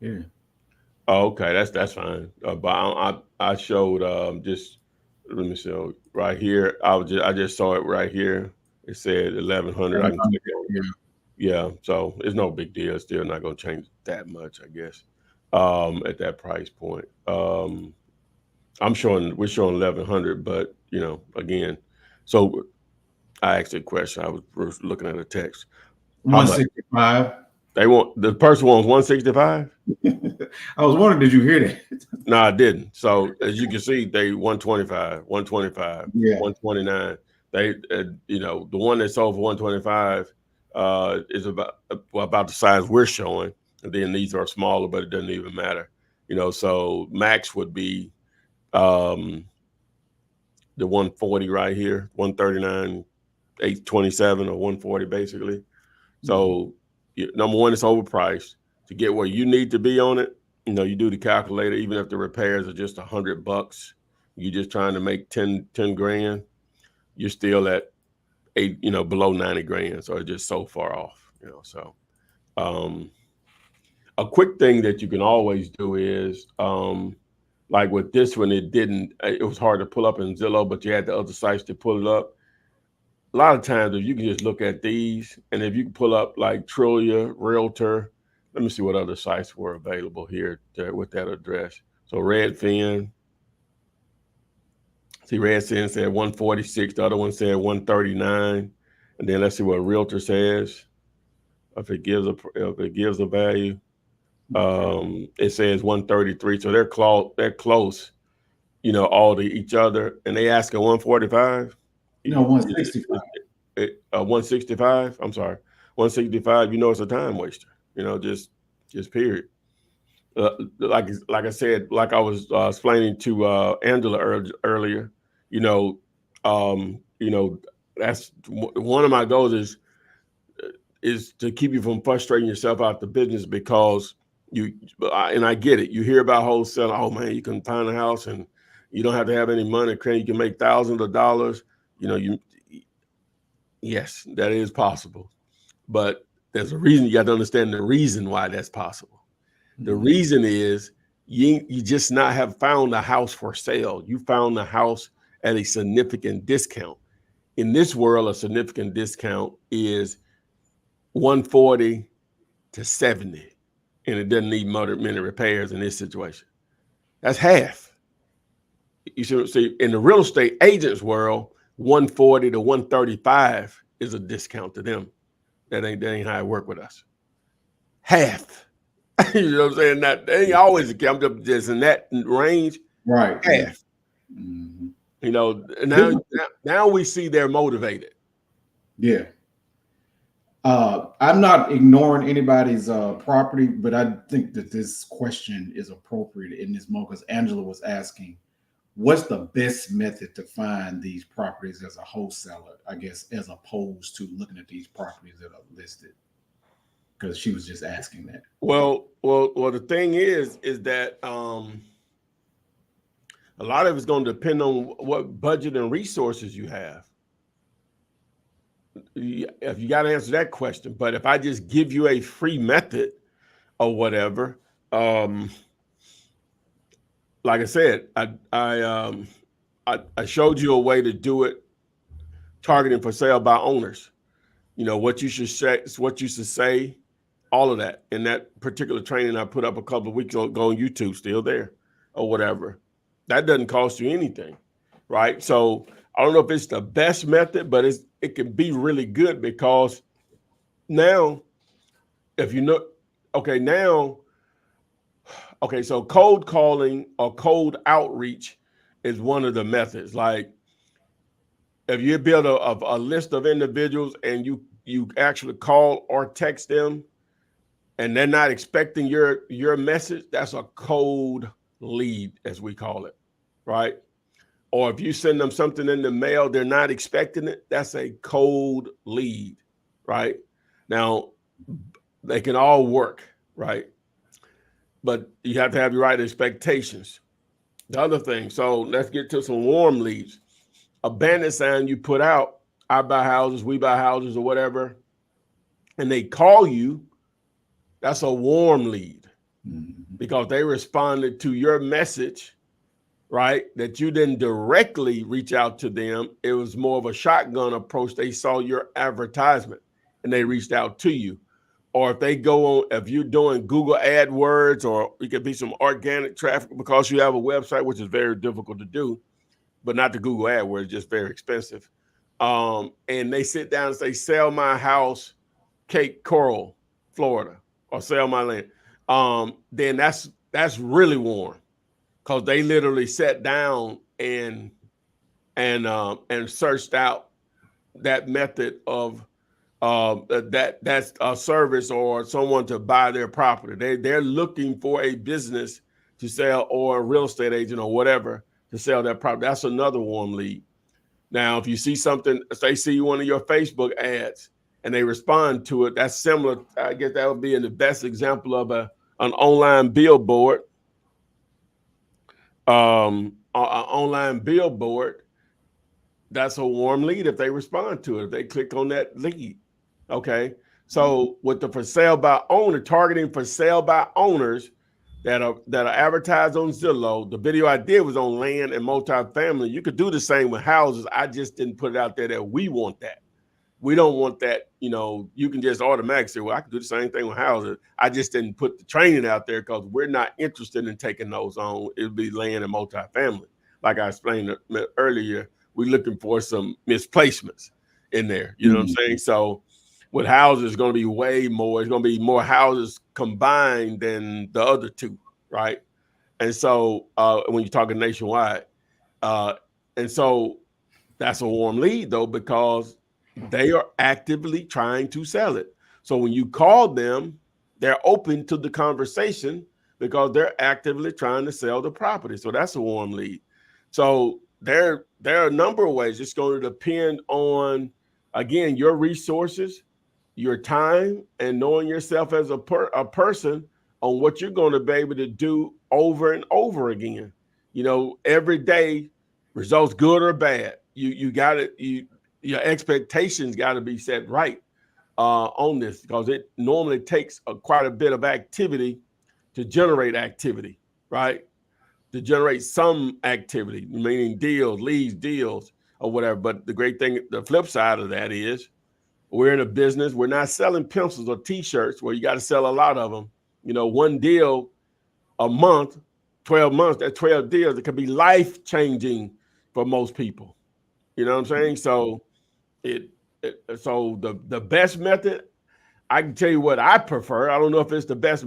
Yeah. Oh, okay, that's fine. But I showed just let me see right here. I just saw it right here. It said 1100. I can click on it. Yeah. Yeah, so it's no big deal. It's still not going to change that much, I guess. At that price point, we're showing 1100, but again, so I asked a question. I was looking at a text. How much 165. they want? The person wants 165. I was wondering, did you hear that? No, I didn't. So as you can see, they 125, 125, Yeah. 129. They, the one that sold for 125 is about the size we're showing. And then these are smaller, but it doesn't even matter. So max would be the 140 right here, 139, 827 or 140 basically. So number one, it's overpriced. To get where you need to be on it, you do the calculator, even if the repairs are just $100, you're just trying to make 10 grand, you're still at below 90 grand. So it's just so far off, so a quick thing that you can always do is like with this one, it was hard to pull up in Zillow, but you had the other sites to pull it up. A lot of times, if you can just look at these, and if you can pull up like Trillia, Realtor, let me see what other sites were available here with that address. So Redfin, see Redfin said 146, the other one said 139, and then let's see what Realtor says. If it gives a value, it says 133. So they're close, all to each other, and they asking 145. 165. 165. I'm sorry, 165. It's a time waster. Just period. Like I said, like I was explaining to Angela earlier. That's one of my goals is to keep you from frustrating yourself out the business because and I get it. You hear about wholesale. Oh man, you can find a house and you don't have to have any money. You can make thousands of dollars. Yes, that is possible. But there's a reason. You got to understand the reason why that's possible. The reason is you just not have found a house for sale. You found the house at a significant discount. In this world, a significant discount is 140 to 70, and it doesn't need many repairs in this situation. That's half. You should see in the real estate agents world, 140 to 135 is a discount to them. That ain't how it work with us. Half. You know what I'm saying? That ain't always just in that range. Right. Half. Now we see they're motivated. Yeah. I'm not ignoring anybody's property, but I think that this question is appropriate in this moment because Angela was asking, what's the best method to find these properties as a wholesaler, I guess, as opposed to looking at these properties that are listed? Because she was just asking that. Well, the thing is that a lot of it's going to depend on what budget and resources you have. If you got to answer that question, but if I just give you a free method or whatever, like I said, I showed you a way to do it, targeting for sale by owners. What you should say, all of that in that particular training I put up a couple of weeks ago on YouTube, still there or whatever. That doesn't cost you anything, right? So I don't know if it's the best method, but it can be really good because now, so cold calling or cold outreach is one of the methods. Like if you build a list of individuals and you actually call or text them and they're not expecting your message, that's a cold lead, as we call it, right? Or if you send them something in the mail, they're not expecting it, that's a cold lead, right? Now, they can all work, right? But you have to have your right expectations. The other thing, so let's get to some warm leads. A bandit sign you put out I buy houses, we buy houses or whatever, and they call you, that's a warm lead because they responded to your message, right? That you didn't directly reach out to them. It was more of a shotgun approach. They saw your advertisement and they reached out to you. Or if they go on, if you're doing Google AdWords, or it could be some organic traffic because you have a website, which is very difficult to do, but not the Google AdWords, just very expensive. And they sit down and say, sell my house, Cape Coral, Florida, or sell my land. Then that's really warm because they literally sat down and searched out that method of that's a service or someone to buy their property. They're looking for a business to sell or a real estate agent or whatever to sell their property. That's another warm lead. Now, if you see something, if they see one of your Facebook ads and they respond to it, that's similar. I guess that would be the best example of an online billboard. An online billboard, that's a warm lead if they respond to it, if they click on that lead. Okay. So with the for sale by owner, targeting for sale by owners that are advertised on Zillow, the video I did was on land and multifamily. You could do the same with houses. I just didn't put it out there that we want that. We don't want that. You can just automatically say, well, I can do the same thing with houses. I just didn't put the training out there because we're not interested in taking those on. It'll be land and multifamily. Like I explained earlier, we're looking for some misplacements in there. You know what I'm saying? So with houses, it's going to be way more. It's going to be more houses combined than the other two, right? And so when you're talking nationwide, and so that's a warm lead though, because they are actively trying to sell it. So when you call them, they're open to the conversation because they're actively trying to sell the property. So that's a warm lead. So there are a number of ways. It's going to depend on, again, your resources, your time, and knowing yourself as a person on what you're going to be able to do over and over again. Every day, results good or bad. You got it. Your expectations got to be set right on this because it normally takes quite a bit of activity to generate activity, right? To generate some activity, meaning deals, leads, deals, or whatever. But the great thing, the flip side of that is we're in a business. We're not selling pencils or T-shirts where you got to sell a lot of them. One deal a month, 12 months, that's 12 deals. It could be life-changing for most people. You know what I'm saying? So the best method, I can tell you what I prefer. I don't know if it's the best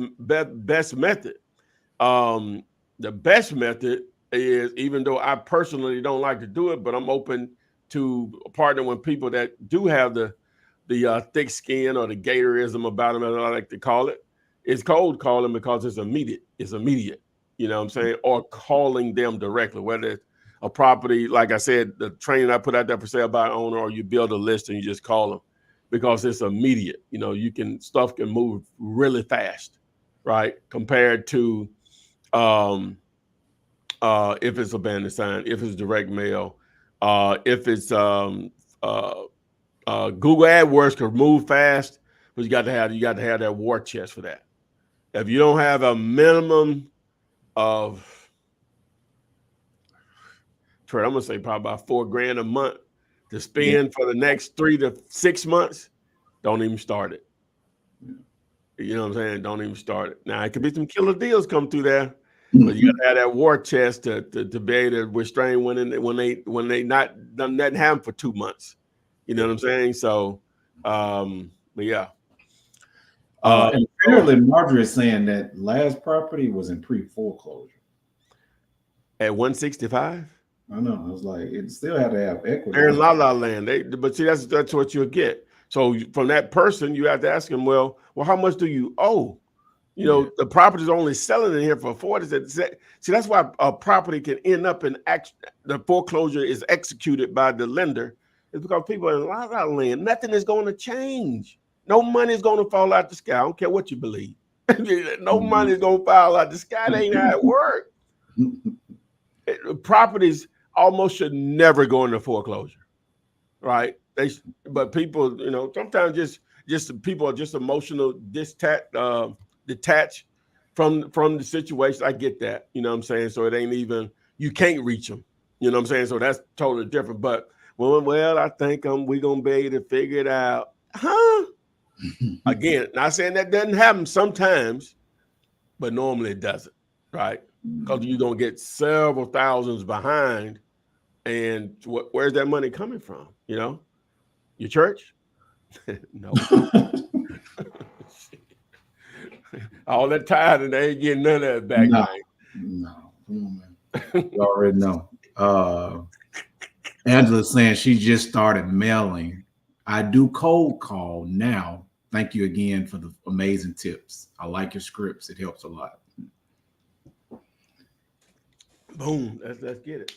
method. The best method is, even though I personally don't like to do it, but I'm open to partner with people that do have the thick skin or the Gatorism about them, as I like to call it. It's cold calling because it's immediate. You know what I'm saying? Or calling them directly, whether it's a property, like I said, the training I put out there for sale by owner, or you build a list and you just call them because it's immediate. Stuff can move really fast, right? Compared to if it's abandoned sign, if it's direct mail, if it's Google AdWords could move fast, but you got to have that war chest for that. If you don't have a minimum of, I'm gonna say probably about $4,000 a month to spend for the next 3 to 6 months, don't even start it. You know what I'm saying? Don't even start it. Now it could be some killer deals come through there, but you got to have that war chest to be able to restrain when they not done nothing happen for 2 months. You know what I'm saying? So, but yeah. And apparently Marjorie is saying that last property was in pre-foreclosure. At 165? I know. I was like, it still had to have equity. They're in La La Land. But see, that's what you'll get. So from that person, you have to ask them, well, how much do you owe? The property is only selling in here for 40. See, that's why a property can end up in the foreclosure is executed by the lender. It's because people are in La La Land. Nothing is going to change. No money is going to fall out the sky. I don't care what you believe. No money is going to fall out the sky. That ain't how it works. Properties almost should never go into foreclosure, right? But people, sometimes just people are just emotional, detached from the situation. I get that, you know what I'm saying? So it ain't even, you can't reach them, you know what I'm saying? So that's totally different. But well, I think we're gonna be able to figure it out. Huh? Again, not saying that doesn't happen sometimes, but normally it doesn't, right? Because you're gonna get several thousands behind, and where's that money coming from? Your church? No. All that tithe and they ain't getting none of that back. No. Come on, man. You already know. Angela's saying she just started mailing. I do cold call now. Thank you again for the amazing tips. I like your scripts. It helps a lot. Boom. Let's get it.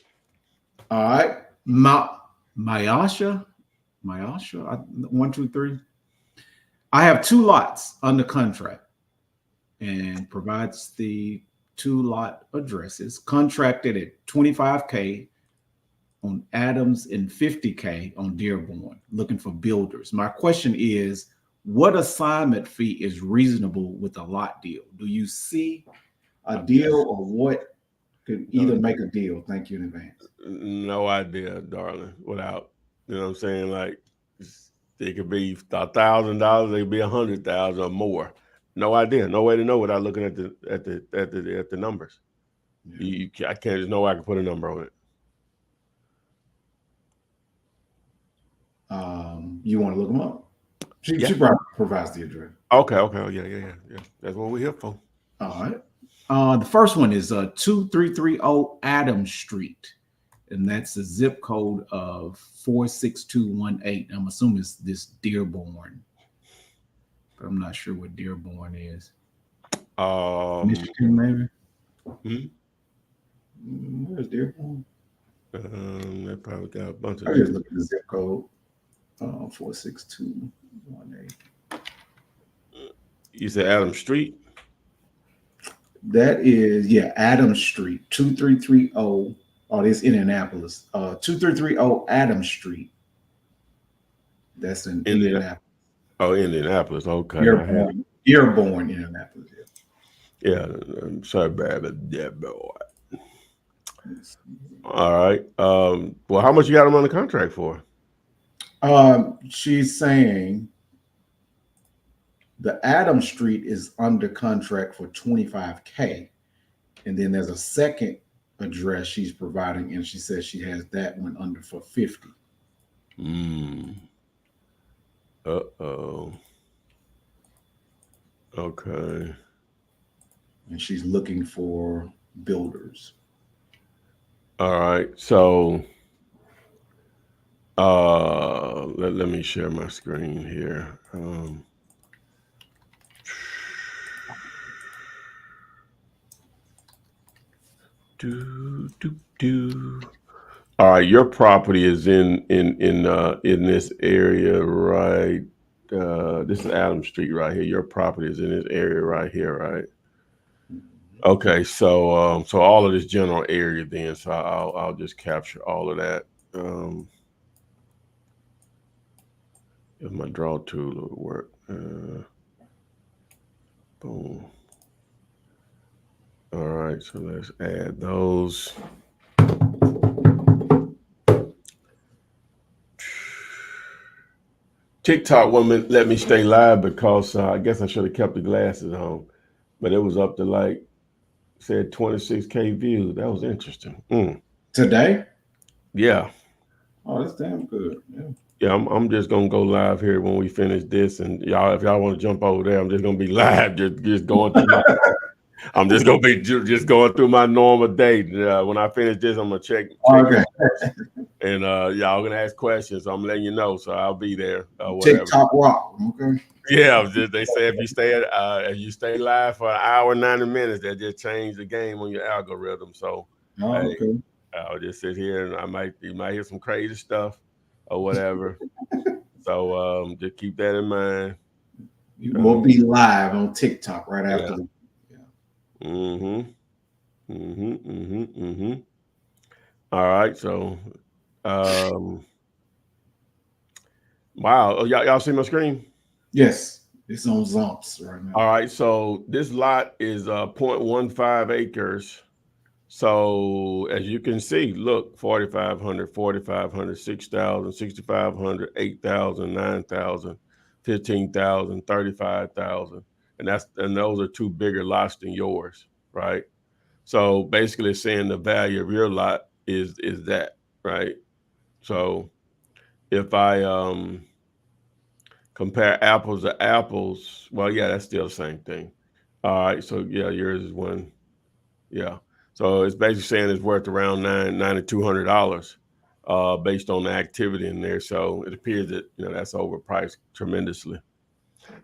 All right. Mayasha, 1, 2, 3. I have 2 lots under contract and provides the 2 lot addresses, contracted at $25K on Adams and $50K on Dearborn, looking for builders. My question is, what assignment fee is reasonable with a lot deal? Do you see a deal or what could either make a deal? Thank you in advance. No idea, darling. Without, you know what I'm saying? Like, it could be $1,000, it could be 100,000 or more. No idea. No way to know without looking at the numbers. Yeah. I can't just know I can put a number on it. You want to look them up? She probably provides the address. Okay. Oh, yeah. That's what we're here for. All right. The first one is 2330 Adams Street, and that's the zip code of 46218. I'm assuming it's this Dearborn, but I'm not sure what Dearborn is. Michigan, maybe. Where's Dearborn? They probably got a bunch of. I just look at the zip code. 46218. You said Adams Street? That is, Adams Street, 2330. Oh, this is Indianapolis. 2330 Adams Street. That's in Indianapolis. Oh, Indianapolis. Okay. Dearborn, Indianapolis. Yeah. I'm sorry about that, boy. All right. Well, how much you got them on the contract for? She's saying the Adams Street is under contract for $25K, and then there's a second address she's providing, and she says she has that one under for $50. Uh-oh. Okay. And she's looking for builders. All right. So let me share my screen here. All right, your property is in this area, right? This is Adams Street right here. Your property is in this area right here, right? Okay, so all of this general area then. So I'll just capture all of that. If my draw tool will work. Boom. All right, so let's add those. TikTok wouldn't let me stay live because I guess I should have kept the glasses on, but it was up to said 26K views. That was interesting. Today? Yeah. Oh, that's damn good. Yeah, I'm just gonna go live here when we finish this, and y'all, if y'all want to jump over there, I'm just gonna be live, just going through my. I'm just gonna be just going through my normal day. When I finish this, I'm gonna check. Okay. And y'all gonna ask questions. So I'm letting you know, so I'll be there. TikTok rock. Okay. Yeah, they say if you stay live for an hour 90 minutes, they just change the game on your algorithm. So okay. I'll just sit here and you might hear some crazy stuff or whatever. So just keep that in mind. You will be live on TikTok right after. All right, so Wow. Oh, y'all see my screen? Yes, it's on Zomps right now. All right. So this lot is 0.15 acres. So as you can see, look, 4,500, 4,500, 6,000, 6,500, 8,000, 9,000, 15,000, 35,000. And those are two bigger lots than yours, right? So basically it's saying the value of your lot is that, right? So if I compare apples to apples, well, yeah, that's still the same thing. All right, so yeah, yours is one, yeah. So it's basically saying it's worth around $9,200 based on the activity in there. So it appears that that's overpriced tremendously.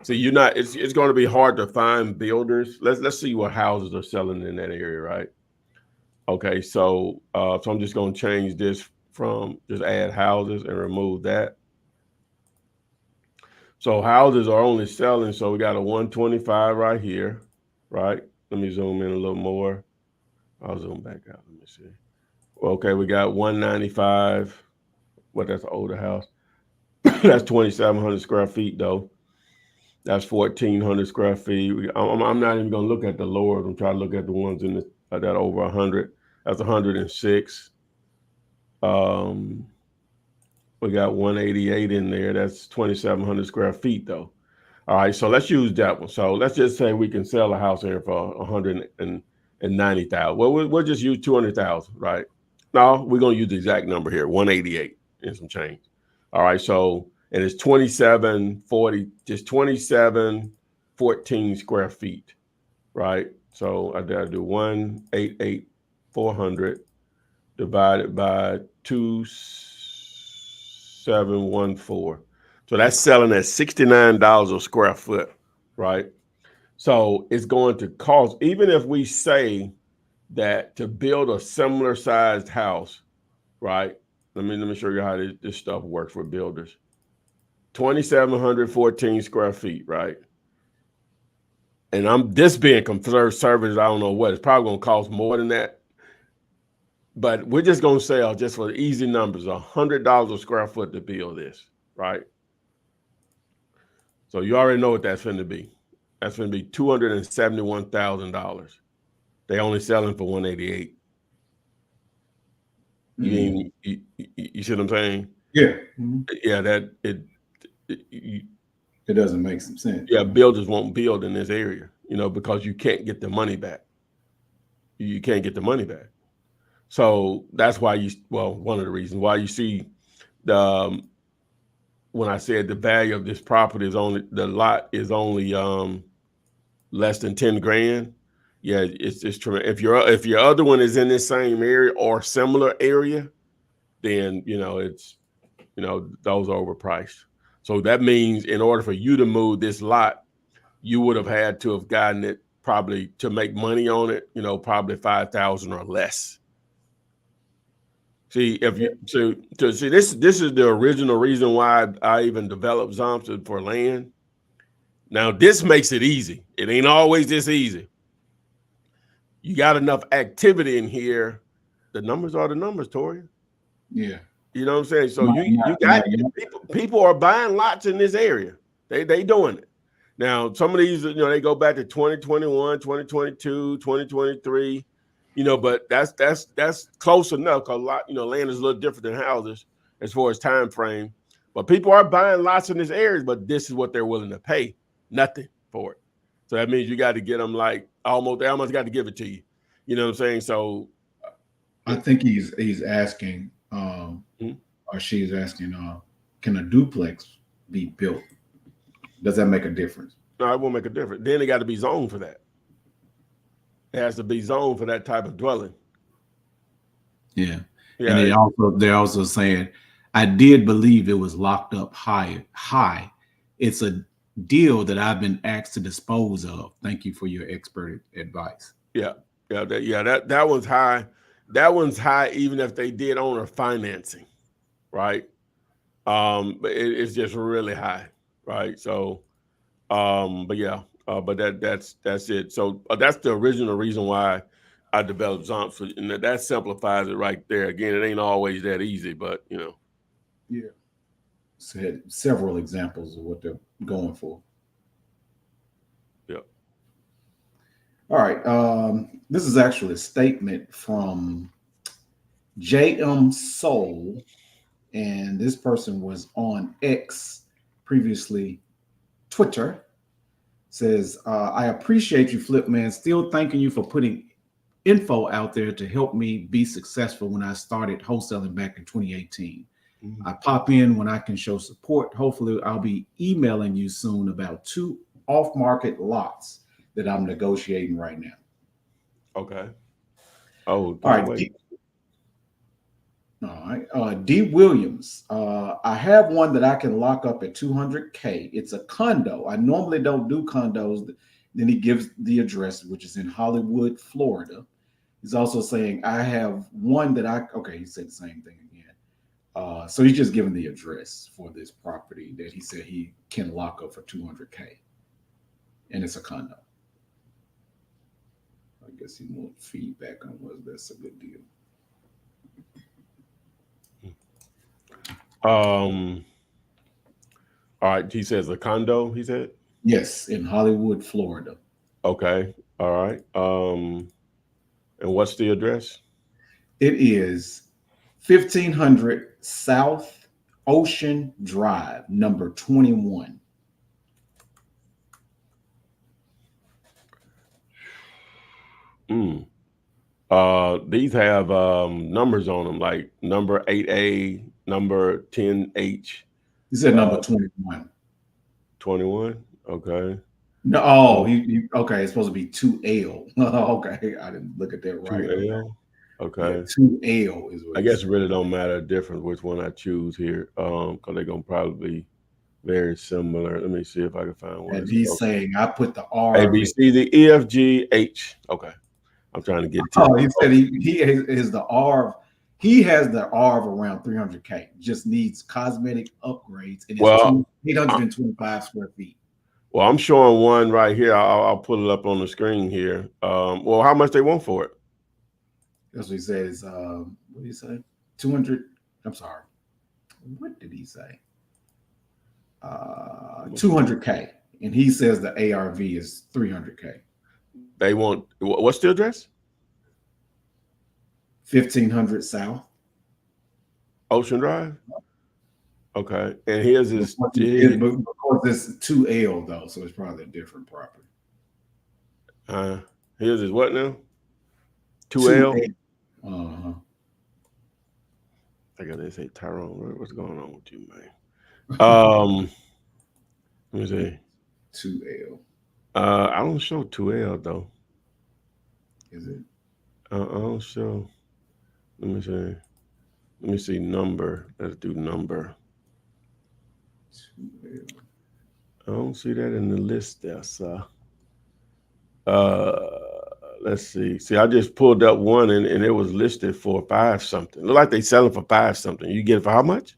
So it's going to be hard to find builders. Let's see what houses are selling in that area, right? Okay, so I'm just going to change this from just add houses and remove that. So houses are only selling. So we got a 125 right here, right? Let me zoom in a little more. I'll zoom back out. Let me see. Okay, we got 195. What? That's an older house. That's 2,700 square feet though. That's 1,400 square feet. I'm not even gonna look at the lower. I'm trying to look at the ones in that over 100. That's 106. Um, we got 188 in there. That's 2,700 square feet though. All right, so let's use that one. So let's just say we can sell a house here for 190,000. Well, we'll just use 200,000, right? No, we're gonna use the exact number here, 188 and some change. All right, so and it's 2740, just 2714 square feet, right? So I do 188,400 divided by 2,714. So that's selling at $69 a square foot, right? So it's going to cost, even if we say that to build a similar sized house, right? Let me show you how this stuff works for builders. 2,714 square feet, right? And I'm this being conservative, I don't know what, it's probably gonna cost more than that. But we're just gonna sell, just for the easy numbers, $100 a square foot to build this, right? So you already know what that's going to be. That's going to be $271,000. They only selling for 188. You see what I'm saying? Yeah. Yeah, it doesn't make some sense. Yeah, builders won't build in this area, because you can't get the money back. You can't get the money back. So that's why one of the reasons why you see when I said the value of this property the lot is only less than 10 grand. Yeah, it's tremendous. If your other one is in this same area or similar area, then it's those are overpriced. So that means in order for you to move this lot, you would have had to have gotten it probably to make money on it, probably 5,000 or less. See, see this is the original reason why I even developed Zomps for land. Now this makes it easy. It ain't always this easy. You got enough activity in here. The numbers are the numbers, Tori. Yeah. You know what I'm saying? So you got people are buying lots in this area. They doing it. Now, some of these, they go back to 2021, 2022, 2023, but that's close enough because a lot, land is a little different than houses as far as time frame. But people are buying lots in this area, but this is what they're willing to pay. Nothing for it. So that means you got to get them they almost got to give it to you. You know what I'm saying? So I think he's asking, or she's asking, can a duplex be built? Does that make a difference? No, it won't make a difference. Then it got to be zoned for that. It has to be zoned for that type of dwelling. Yeah. And they're also saying, I did believe it was locked up high. It's a deal that I've been asked to dispose of. Thank you for your expert advice. Yeah. That one's high. That one's high, even if they did owner financing, right? But it's just really high, right? So, but yeah, but that's it. So that's the original reason why I developed Zomps, and that simplifies it right there. Again, it ain't always that easy, but Yeah. had several examples of what they're going for. Yep. All right. This is actually a statement from JM Soul, and this person was on X, previously Twitter. Says, I appreciate you, Flip Man. Still thanking you for putting info out there to help me be successful when I started wholesaling back in 2018. Mm-hmm. I pop in when I can show support. Hopefully, I'll be emailing you soon about 2 off-market lots that I'm negotiating right now. Okay. Oh, all right. wait. All right. D. Williams. I have one that I can lock up at $200K. It's a condo. I normally don't do condos. Then he gives the address, which is in Hollywood, Florida. He's also saying, I have one that okay, he said the same thing again. So he's just giving the address for this property that he said he can lock up for $200K. And it's a condo. I guess he wants feedback on whether that's a good deal. All right. He says a condo, he said? Yes, in Hollywood, Florida. Okay. All right. And what's the address? It is 1500 South Ocean Drive, number 21. These have numbers on them, like number 8A, number 10H. He said number 21. 21? Okay. No, okay, it's supposed to be 2L. Okay, I didn't look at that right. 2L? Okay. Yeah, 2L is what I guess it really don't matter difference which one I choose here, because they're going to probably be very similar. Let me see if I can find one. And he's saying I put the R. A, B, C, D, E, F, G, H. Okay. I'm trying to get to he said he is the R. He has the R of around 300K. Just needs cosmetic upgrades, and it's 825 square feet. Well, I'm showing one right here. I'll pull it up on the screen here. Well, how much they want for it? That's what he says. What did he say? 200. I'm sorry. What did he say? 200K, and he says the ARV is 300K. They want, what's the address? 1500 South Ocean Drive. Okay, and here's his. Of course, this is 2L though, so it's probably a different property. Here's his what now? 2L. I gotta say, Tyrone, what's going on with you, man? Let me see. 2L. I don't show 2L though. Is it? I don't show. Let me see. Let me see number. Let's do number. 2L. I don't see that in the list there, so. Let's see. See, I just pulled up one and it was listed for 5 something. Look like they sell it for 5 something. You get it for how much?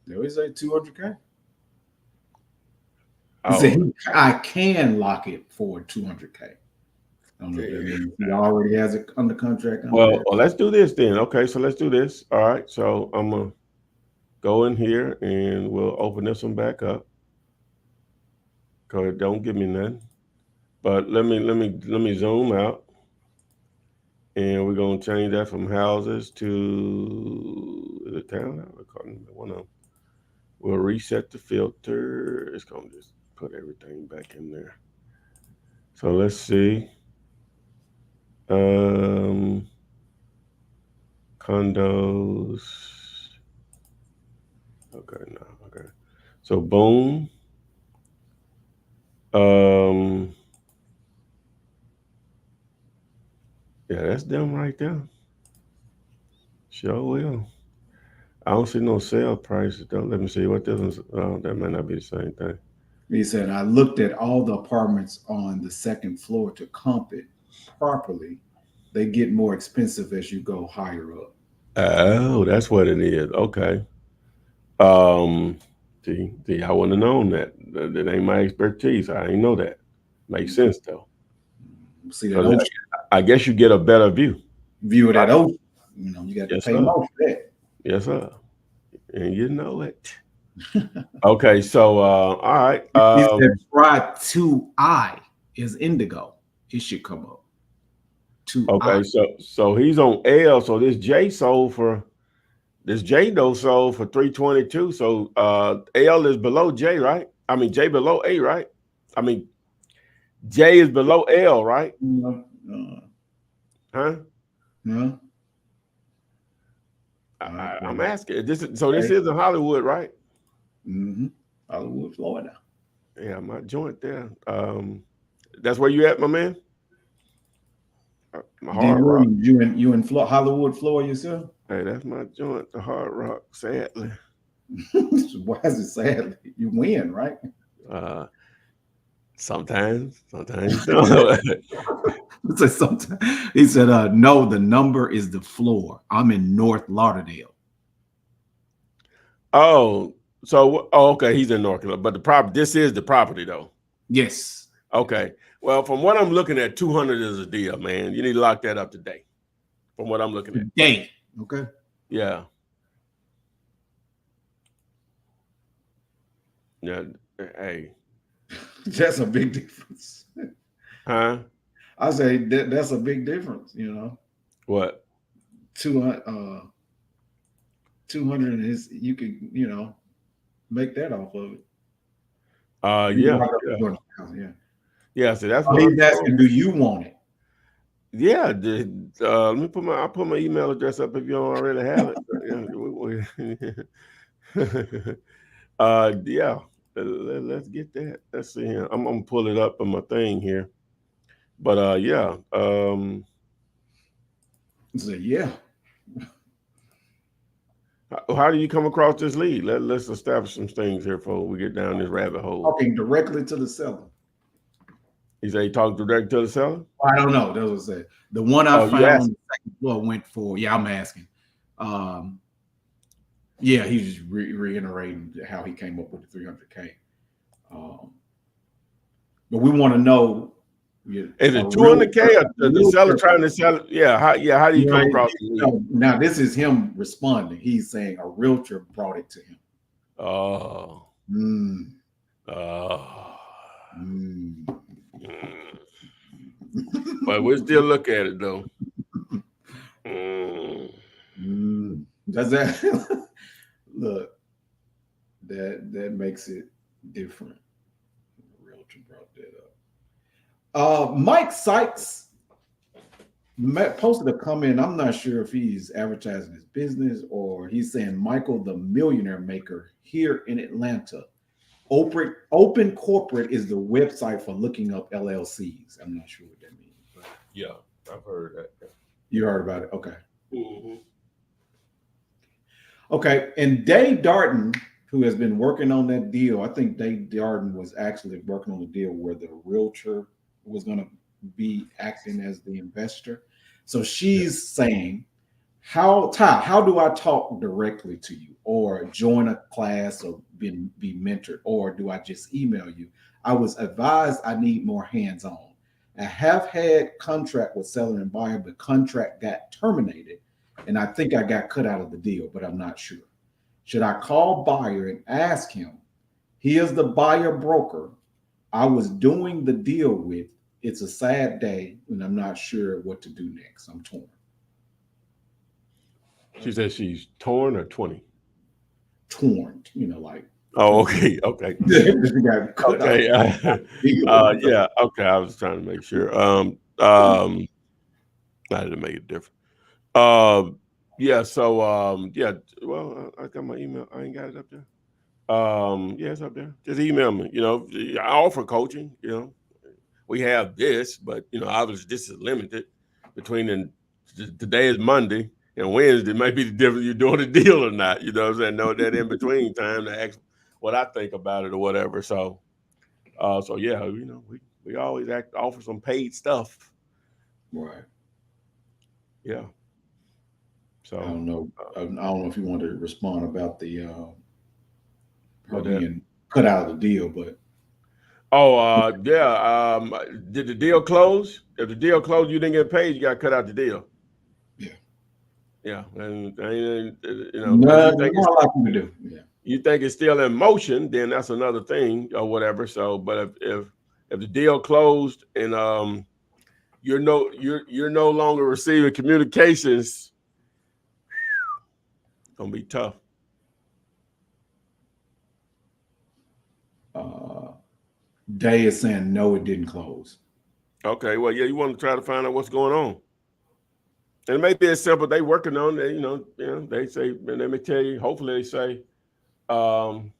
They always say 200K. He said I can lock it for 200K. I don't know if that means he already has it under contract. Well, let's do this then. Okay, so let's do this. All right, so I'm gonna go in here and we'll open this one back up. Cause don't give me nothing. But let me zoom out, and we're gonna change that from houses to the town. One of them. We'll reset the filter. It's gonna just put everything back in there. So let's see. Condos. Okay, no, okay. So boom. Yeah, that's them right there. Sure will. I don't see no sale prices though. Let me see what this one's. That might not be the same thing. He said, I looked at all the apartments on the second floor to comp it properly. They get more expensive as you go higher up. Oh, that's what it is. Okay. See, I wouldn't have known that. That ain't my expertise. I ain't know that. Makes sense though. See that ocean. I guess you get a better view. View of that ocean. You know, you got to pay more for that. Yes, sir. And you know it. Okay, so all right. He said try 2I is indigo. It should come up. 2I. Okay, so he's on L. So this J sold for though sold for 322. So L is below J, right? I mean J below A, right? I mean J is below L, right? Huh? No. I'm asking. This is in Hollywood, right? Mm-hmm. Hollywood, Florida. Yeah, my joint there. That's where you at, my man? My Hard Rock. You in Hollywood, Florida yourself? Hey, that's my joint, the Hard Rock, sadly. Why is it sadly? You win, right? Sometimes. He said, no, the number is the floor. I'm in North Lauderdale. Oh, okay, he's in North Carolina, but this is the property though. Yes. Okay. Well, from what I'm looking at, 200 is a deal, man. You need to lock that up today. From what I'm looking at. Today. Okay. Yeah. Yeah. Hey. That's a big difference. Huh? I say that's a big difference, you know. What? 200 is, you could, you know, make that off of it. Yeah. Yeah, so that's what he's asking, do you want it? Yeah, let me I'll put my email address up if you don't already have it. Yeah, let's get that. Let's see here. I'm gonna pull it up on my thing here. But yeah. So yeah. How do you come across this lead? Let's establish some things here before we get down this rabbit hole. Talking directly to the seller. He said he talked directly to the seller? I don't know. That's what I said. The one I found on the second floor went for, I'm asking. Yeah, he's just reiterating how he came up with the 300K. But we want to know. Is it 200K or the seller trying to sell it? Yeah, how do you come across it? Now, this is him responding. He's saying a realtor brought it to him. Oh. But we'll still look at it though. Does that look? That makes it different. The realtor brought that up. Mike Sykes posted a comment. I'm not sure if he's advertising his business or he's saying Michael the Millionaire Maker here in Atlanta. Open Corporate is the website for looking up LLCs. I'm not sure what that means. But yeah, I've heard that. You heard about it? Okay. Okay, and Dave Darden, who has been working on that deal, I think Dave Darden was actually working on the deal where the realtor was going to be acting as the investor. So she's saying, how do I talk directly to you or join a class or be mentored, or do I just email you? I was advised I need more hands-on. I have had contract with seller and buyer, but contract got terminated, and I think I got cut out of the deal, but I'm not sure. Should I call buyer and ask him? He is the buyer broker I was doing the deal with. It's a sad day, and I'm not sure what to do next. I'm torn. She said she's torn or 20? Torn, like. Oh, okay. Okay. Okay. Yeah. Okay. I was trying to make sure. I didn't make it different. Yeah. So, yeah. Well, I got my email. I ain't got it up there. Yeah, it's up there. Just email me. I offer coaching. We have this, but obviously this is limited. Between today is Monday and Wednesday might be the difference you're doing a deal or not. You know what I'm saying? No, that in between time to ask what I think about it or whatever. So yeah, we always offer some paid stuff. Right. Yeah. So I don't know if you want to respond about the being cut out of the deal, but yeah. Did the deal close? If the deal closed, you didn't get paid, you got cut out the deal. Yeah. Yeah. And no, I like to do. Yeah. you think it's still in motion, then that's another thing or whatever. So, but if the deal closed and you're no longer receiving communications, it's gonna be tough. Day is saying no, it didn't close. Okay, well, yeah, you want to try to find out what's going on. And it may be as simple. They working on it, they say, and let me tell you, hopefully they say, okay,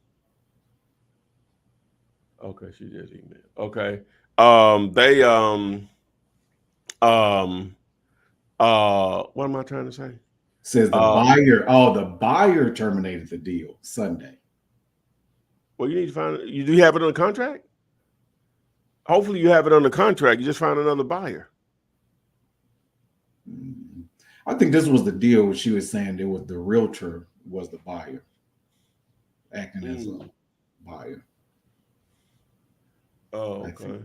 she just emailed. Okay. What am I trying to say? Says the buyer terminated the deal Sunday. Well, you need to find it. You do have it on the contract? Hopefully you have it on the contract. You just find another buyer. I think this was the deal where she was saying there was the realtor was the buyer, acting as a buyer. Oh, okay.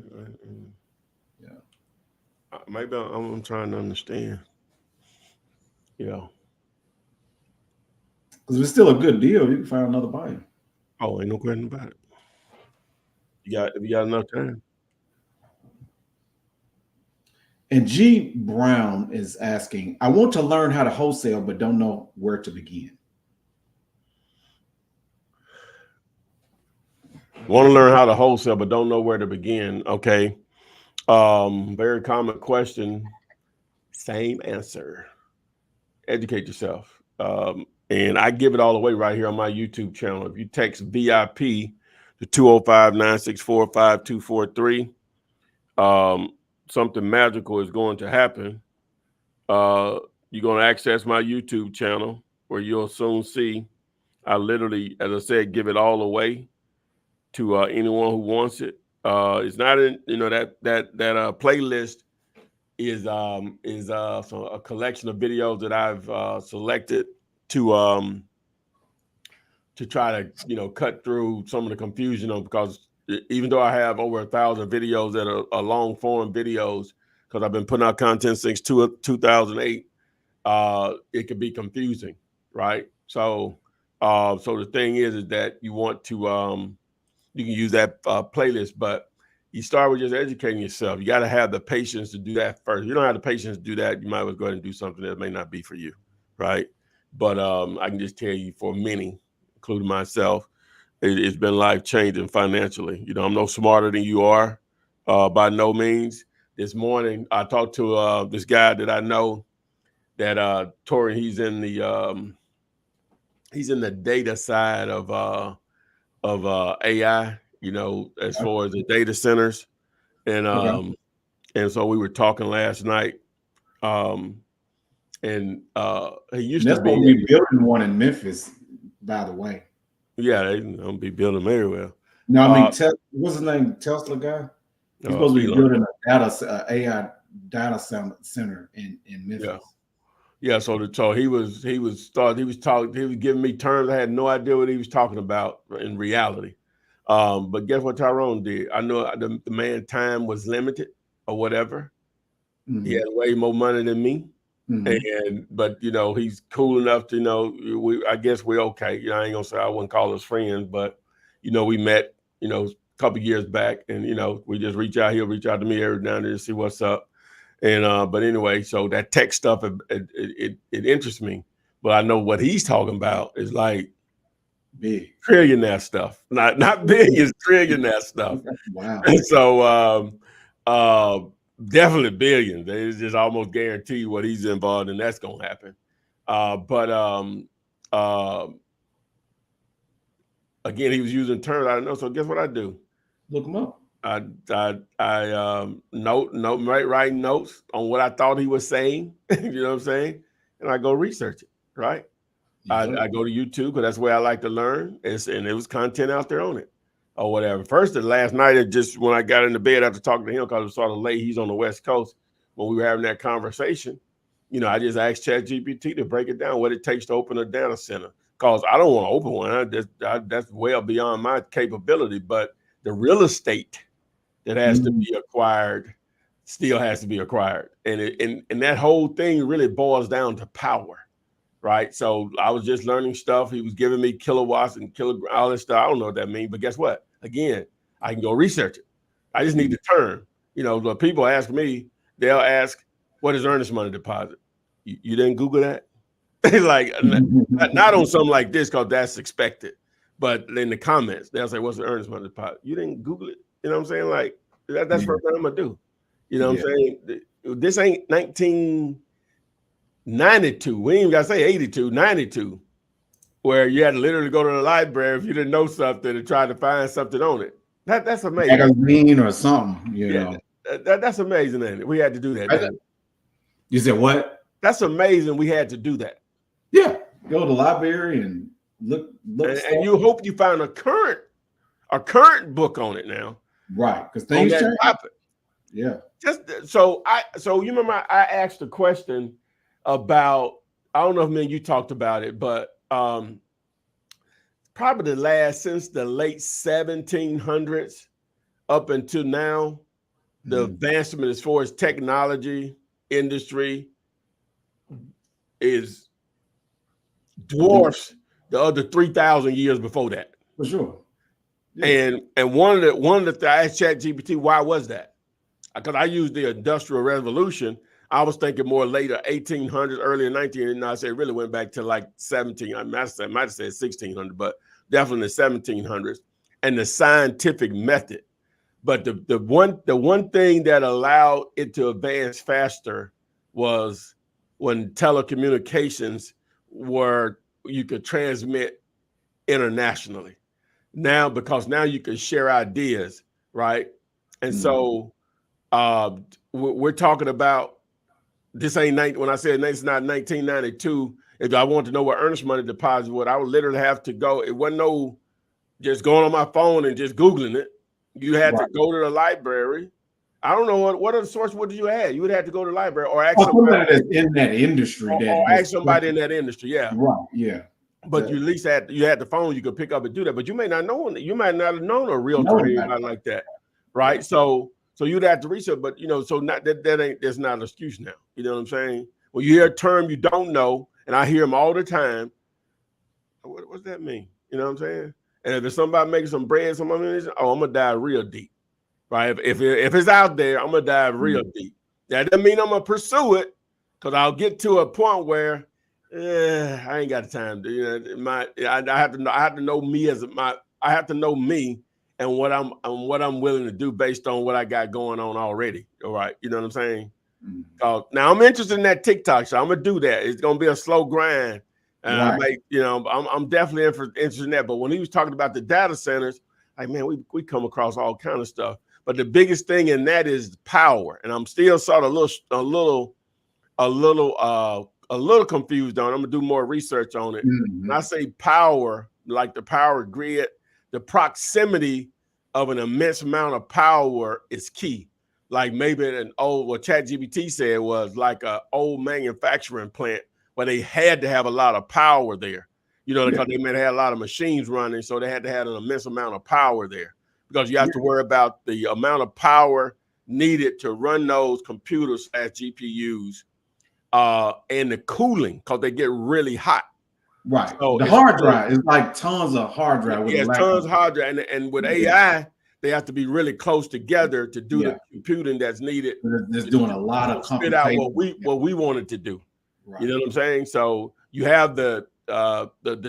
Yeah. Maybe I'm trying to understand. Yeah. Because it's still a good deal. You can find another buyer. Oh, ain't no question about it. If you got enough time. And G Brown is asking, I want to learn how to wholesale, but don't know where to begin. Want to learn how to wholesale, but don't know where to begin. Okay. Very common question. Same answer. Educate yourself. And I give it all away right here on my YouTube channel. If you text VIP to 205-964-5243, something magical is going to happen. You're going to access my YouTube channel where you'll soon see I literally, as I said, give it all away to anyone who wants it. It's not in, that playlist is a collection of videos that I've selected to try to cut through some of the confusion because even though I have over 1,000 videos that are long form videos, because I've been putting out content since 2008, it could be confusing, right? So the thing is that you want to you can use that playlist, but you start with just educating yourself. You got to have the patience to do that first. If you don't have the patience to do that, you might as well go ahead and do something that may not be for you, right? But I can just tell you, for many, including myself, it's been life-changing financially. I'm no smarter than you are, by no means. This morning, I talked to this guy that I know that Tori, he's in the data side of AI, as far as the data centers. And so we were talking last night. And he used That's to be. What we're building one in Memphis, by the way. Yeah, they're gonna be building very well. No, I mean, what's his name? Tesla guy. He's supposed to be building a AI data center in Memphis. Yeah. So he was giving me terms. I had no idea what he was talking about in reality. But guess what Tyrone did? I know the man's time was limited or whatever. Mm-hmm. He had way more money than me. Mm-hmm. But he's cool enough to I guess we're okay. I ain't gonna say I wouldn't call us friends, but we met a couple of years back, and we just reach out. He'll reach out to me every now and then to see what's up. And but anyway, so that tech stuff it interests me, but I know what he's talking about is like big trillionaire stuff, not billions, trillionaire stuff. Wow. And so definitely billions. It's just almost guaranteed what he's involved in. That's gonna happen. Again, he was using terms I don't know. So guess what I do? Look him up. I write notes on what I thought he was saying. You know what I'm saying? And I go research it. Right. I go to YouTube because that's where I like to learn. And it was content out there on it or whatever. First and last night, when I got into bed after talking to him, because it was sort of late, he's on the West Coast, when we were having that conversation, I just asked ChatGPT to break it down, what it takes to open a data center. Because I don't want to open one. That's well beyond my capability. But the real estate that has to be acquired still has to be acquired. And that whole thing really boils down to power. right? So I was just learning stuff. He was giving me kilowatts and all this stuff. I don't know what that means, but guess what? Again, I can go research it. I just need the term. You know, the people ask me, they'll ask, what is earnest money deposit? You didn't Google that? Like, not on something like this, because that's expected. But in the comments, they'll say, what's the earnest money deposit? You didn't Google it? You know what I'm saying? Like, that's the first thing I'm going to do. You know what I'm saying? This ain't 1992. We ain't even got to say 82, 92, where you had to literally go to the library if you didn't know something and try to find something on it. That's amazing. Magazine or something, you know. That's amazing, ain't it? We had to do that. You said what? That's amazing. We had to do that. Yeah, go to the library and look and you hope you find a current book on it now, right? Because things change. Yeah. So you remember I asked a question about, I don't know if me and you talked about it, but probably since the late 1700s up until now, the advancement as far as technology industry is dwarfs the other 3,000 years before that. For sure. Yeah. And one of the I asked ChatGPT, why was that? Because I used the Industrial Revolution. I was thinking more later 1800s, earlier 1900s. And I said it really went back to like 17. I might have said 1600, but definitely the 1700s, and the scientific method. But the one thing that allowed it to advance faster was when telecommunications were, you could transmit internationally. Now, because now you can share ideas, right? And so we're talking about, this ain't when I said it's not 1992. If I want to know what earnest money deposit was, I would literally have to go. It wasn't no just going on my phone and just Googling it. You had to go to the library. I don't know what other source would you have. You would have to go to the library or ask somebody that's in that industry, or ask somebody in that industry. Yeah, right. Yeah, but you at least had the phone you could pick up and do that. But you may not know. You might not have known a realtor or anybody like that, right? Yeah. So you'd have to research. But so not that's not an excuse now. You know what I'm saying? When you hear a term you don't know, and I hear them all the time. What's that mean? You know what I'm saying? And if it's somebody making some bread, I'm gonna dive real deep, right? If it's out there, I'm gonna dive real deep. That doesn't mean I'm gonna pursue it, because I'll get to a point where I ain't got the time to. I have to know me I have to know me and what I'm willing to do based on what I got going on already. All right, you know what I'm saying? Now I'm interested in that TikTok, so I'm gonna do that. It's gonna be a slow grind. I'm definitely interested in that. But when he was talking about the data centers, like, man, we come across all kind of stuff. But the biggest thing in that is power. And I'm still sort of a little confused on it. I'm gonna do more research on it. When I say power, like the power grid, the proximity of an immense amount of power is key. Like maybe what ChatGPT said was like an old manufacturing plant where they had to have a lot of power there, because they may have had a lot of machines running, so they had to have an immense amount of power there, because you have to worry about the amount of power needed to run those computers / GPUs, and the cooling, because they get really hot. Right. So the hard drive is like tons of hard drive. Yeah, tons of hard drive, and with AI, they have to be really close together to do the computing that's needed. It's doing a lot of spit out what we wanted to do. Right. You know what I'm saying? So you have the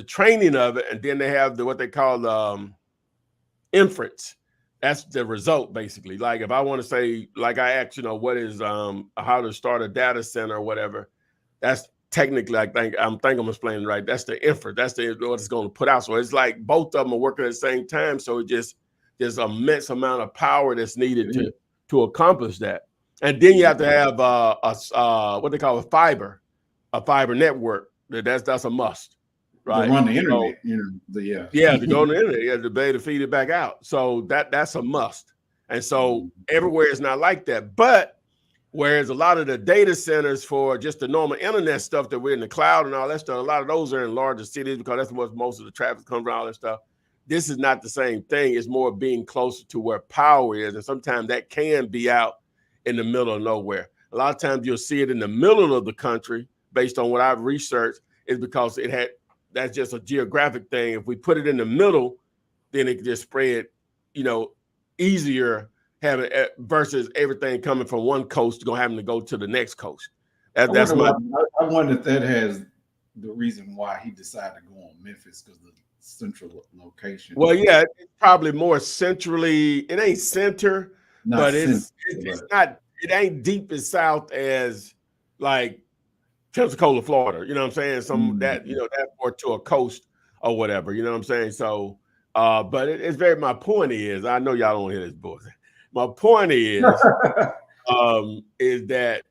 training of it, and then they have what they call inference. That's the result, basically. Like if I want to say, like I asked, what is how to start a data center or whatever, that's technically, I think I'm explaining right. That's the inference. That's what it's going to put out. So it's like both of them are working at the same time. So there's an immense amount of power that's needed to accomplish that. And then you have to have what they call a fiber network. That's a must, right? To run the internet, to go on the internet, to be able to feed it back out. So that's a must. And so everywhere is not like that. But whereas a lot of the data centers for just the normal internet stuff that we're in the cloud and all that stuff, a lot of those are in larger cities, because that's what most of the traffic comes from, all that stuff. This is not the same thing. It's more being closer to where power is. And sometimes that can be out in the middle of nowhere. A lot of times you'll see it in the middle of the country, based on what I've researched, is because that's just a geographic thing. If we put it in the middle, then it can just spread, easier having versus everything coming from one coast having to go to the next coast. I wonder if that has the reason why he decided to go on Memphis, because the central location. Well, yeah, it's probably more centrally. It ain't center, but it's not. It ain't deep as south as like Pensacola, Florida. You know what I'm saying? That or to a coast or whatever. You know what I'm saying? So, but it's very. My point is, I know y'all don't hear this, boys. My point is that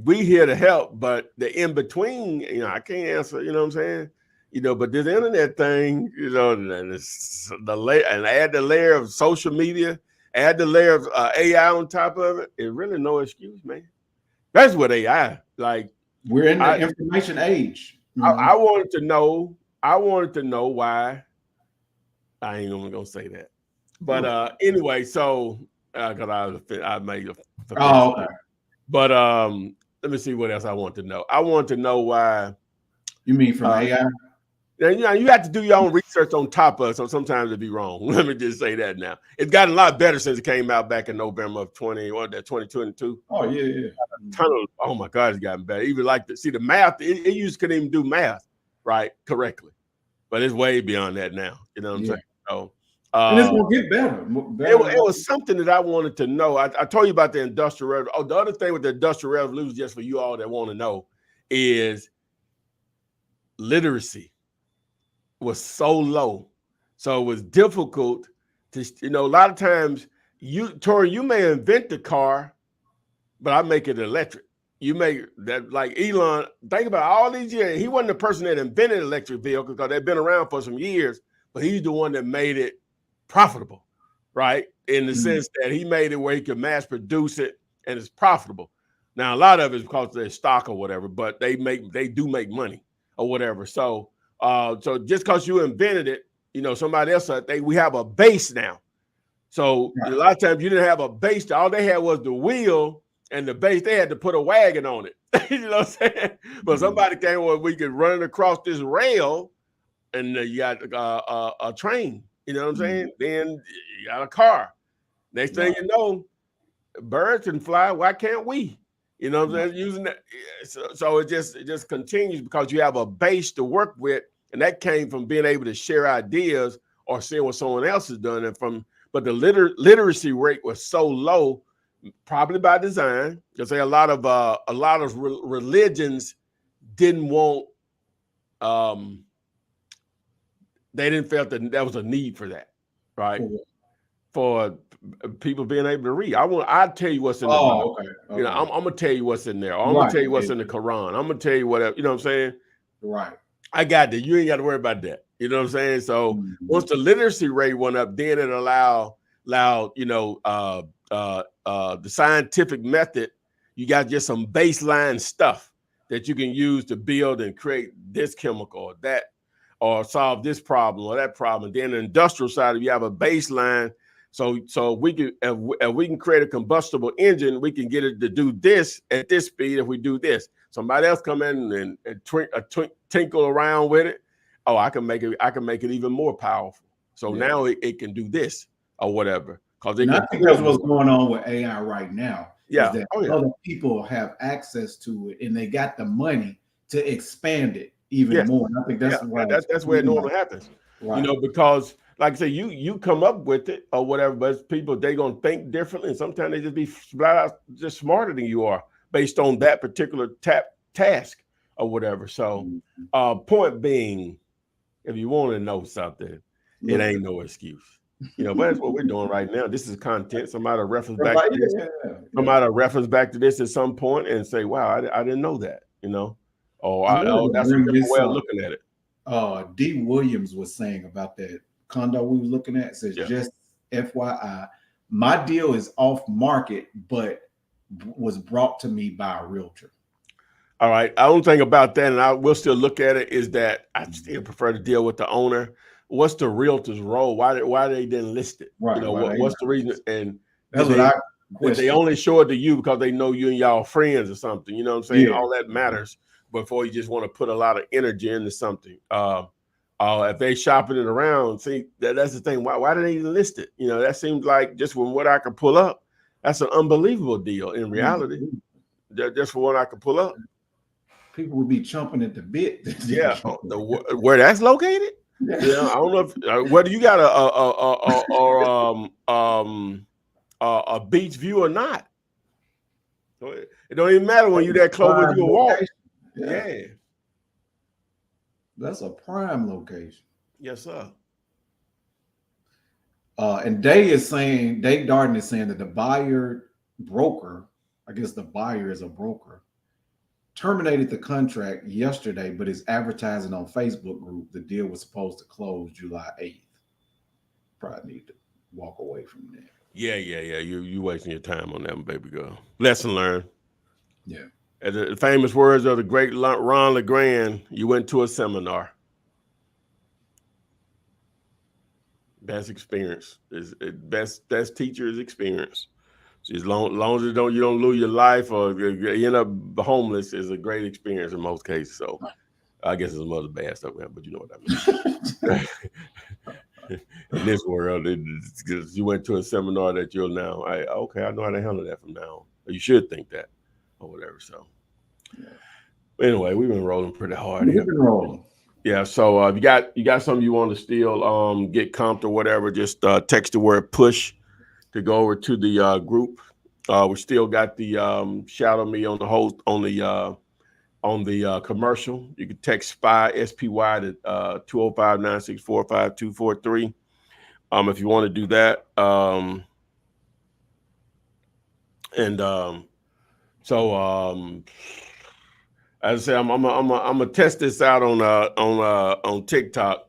we here to help, but the in between, I can't answer. You know what I'm saying? But this internet thing, and it's and add the layer of social media, add the layer of AI on top of it. It's really no excuse, man. That's what AI like. We're in the information age. I wanted to know why. I ain't even gonna say that, but anyway, so because I made a. Oh, okay. But let me see what else I want to know. I want to know why. You mean from AI? And you have to do your own research on top of it, so sometimes it'd be wrong. Let me just say that now. It's gotten a lot better since it came out back in November of 2022. Oh, yeah. Oh my God, it's gotten better. Even the math, it used couldn't even do math right correctly. But it's way beyond that now. You know what I'm saying? So and it's gonna get better. It was something that I wanted to know. I told you about the Industrial Revolution. Oh, the other thing with the Industrial Revolution, just for you all that want to know, is literacy was so low. So it was difficult to, a lot of times Tori, you may invent the car, but I make it electric. You make that like Elon, think about all these years. He wasn't the person that invented electric vehicles because they've been around for some years, but he's the one that made it profitable, right? In the sense that he made it where he could mass produce it and it's profitable. Now, a lot of it is because they're stock or whatever, but they do make money or whatever. So just because you invented it, somebody else, we have a base now. So a lot of times you didn't have a base. All they had was the wheel and the base. They had to put a wagon on it. You know what I'm saying? But somebody came where we could run it across this rail and you got a train. You know what I'm saying? Then you got a car. Next thing you know, birds can fly. Why can't we? You know what I'm saying? Using that. So it just continues because you have a base to work with. And that came from being able to share ideas or seeing what someone else has done. But the literacy rate was so low, probably by design, because a lot of religions didn't want. They didn't feel that there was a need for that, right? For people being able to read. I'll tell you what's in the Bible. Okay. I'm gonna tell you what's in there. Or I'm gonna tell you what's in the Quran. I'm gonna tell you whatever. You know what I'm saying? Right. I got that. You ain't got to worry about that. You know what I'm saying? So once the literacy rate went up, then it allowed the scientific method. You got just some baseline stuff that you can use to build and create this chemical or that, or solve this problem or that problem. And then the industrial side, you have a baseline. So we can, if we can create a combustible engine, we can get it to do this at this speed. If we do this, somebody else come in and tinkle around with it. Oh, I can make it even more powerful. So now it can do this or whatever. I think that's what's going on with AI right now. Yeah. Is that other people have access to it and they got the money to expand it even more. And I think that's where it normally happens. Right. Because like I say, you come up with it or whatever, but people, they're gonna think differently. And sometimes they just be flat out just smarter than you are based on that particular task or whatever. So point being, if you want to know something, it ain't no excuse. But that's what we're doing right now. This is content. Somebody reference back to this. Somebody reference back to this at some point and say, wow, I didn't know that, that's a different way of looking at it. D. Williams was saying about that condo we were looking at. It says, just FYI, my deal is off market, but was brought to me by a realtor. All right. I don't think about that, and I will still look at it, is that I still prefer to deal with the owner. What's the realtor's role? Why they didn't list it? Right. What's the reason? And that's what I question. They only show it to you because they know you and y'all friends or something. You know what I'm saying? All that matters. before you just want to put a lot of energy into something. If they shopping it around, see that's the thing. Why did they even list it? You know, that seems like just from what I could pull up, that's an unbelievable deal in reality. Just for what I could pull up. People would be chomping at the bit. Yeah, where that's located. Yeah, you know, I don't know if whether you got a beach view or not. It don't even matter when you're that close when you walk. Yeah. That's a prime location. Yes, sir. And Dave Darden is saying that the buyer broker, I guess the buyer is a broker, terminated the contract yesterday, but is advertising on Facebook group. The deal was supposed to close July 8th. Probably need to walk away from that. Yeah. You wasting your time on that one, baby girl. Lesson learned. Yeah. As the famous words of the great Ron LeGrand, you went to a seminar. Best experience is best teacher is experience. As long as you don't lose your life or you end up homeless is a great experience in most cases. So I guess it's some other bad stuff, but you know what I mean. In this world, you went to a seminar that you'll now, I know how to handle that from now on. Or you should think that or whatever. So anyway, we've been rolling pretty hard here. We've been rolling. Yeah, so if you got something you want to still get comped or whatever, just text the word push to go over to the group. We still got the shadow me on the commercial. You can text SPY SPY to 205-964-5243 if you want to do that. As I say, I'm gonna test this out on TikTok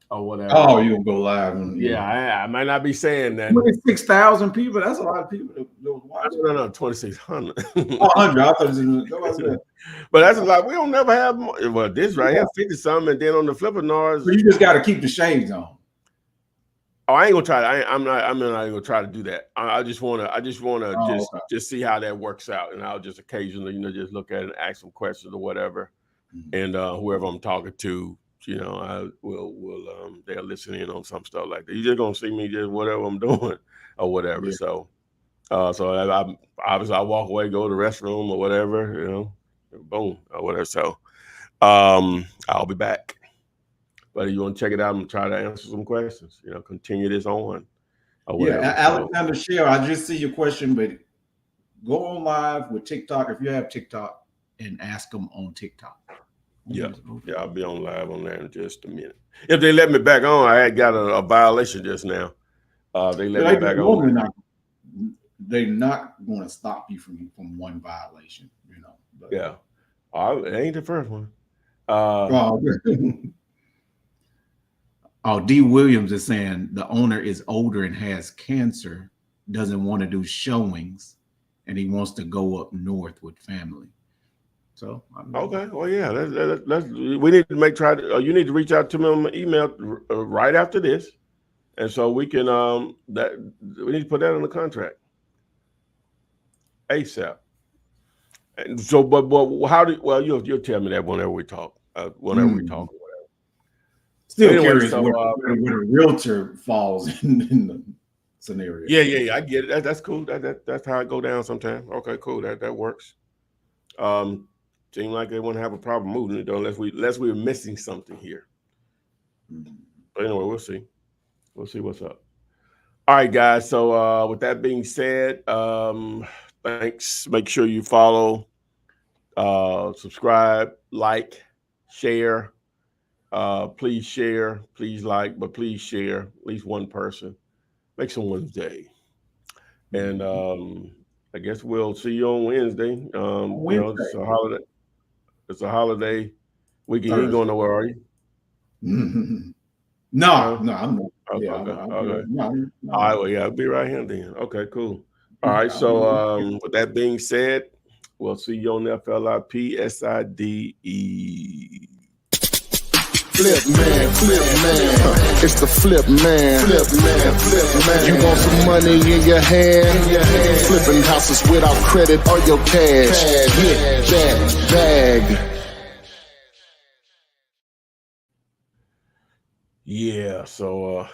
or whatever. Oh, you'll go live. I might not be saying that. 26,000 people. That's a lot of people that watch. No, 2,600. 100. I thought it was But that's a lot. We don't never have more. Well, this right here, 50 something, and then on the Flippinars. So you just got to keep the shades on. Oh, I ain't gonna try. I'm not gonna try to do that. I just wanna just see how that works out, and I'll just occasionally, just look at it and ask some questions or whatever, and whoever I'm talking to, I will they'll listen in on some stuff like that. You just gonna see me just whatever I'm doing or whatever. Yeah. So I obviously I walk away, go to the restroom or whatever, boom or whatever. So I'll be back. But if you want to check it out and try to answer some questions, continue this on. Or whatever. Yeah, Alexander Shell, I just see your question, but go on live with TikTok if you have TikTok and ask them on TikTok. Yeah, I'll be on live on that in just a minute. If they let me back on, I had got a violation just now. They let me back on. They're not going to stop you from one violation, But, yeah, it ain't the first one. D. Williams is saying the owner is older and has cancer, doesn't want to do showings, and he wants to go up north with family. So okay, well, yeah, we need to you need to reach out to me on my email right after this, and so we can we need to put that on the contract ASAP. And so, but you'll tell me that whenever we talk, we talk. Still curious where a realtor falls in the scenario. Yeah, I get it. That's cool. That's how it go down sometimes. Okay, cool. That works. Seem like they wouldn't have a problem moving it though, unless we're missing something here. But anyway, we'll see. We'll see what's up. All right, guys. So with that being said, thanks. Make sure you follow, subscribe, like, share. Please share, please like, but please share at least one person. Make someone's day. And I guess we'll see you on Wednesday. It's a holiday. It's a holiday weekend. You ain't going nowhere, are you? No, I'm not. Okay. Okay. No. All right, well, yeah, I'll be right here then. Okay, cool. All right, so with that being said, we'll see you on FLIP SIDE. Flip man, it's the flip man. You want some money in your hand? Flipping houses without credit or your cash. Hit that bag. Yeah. So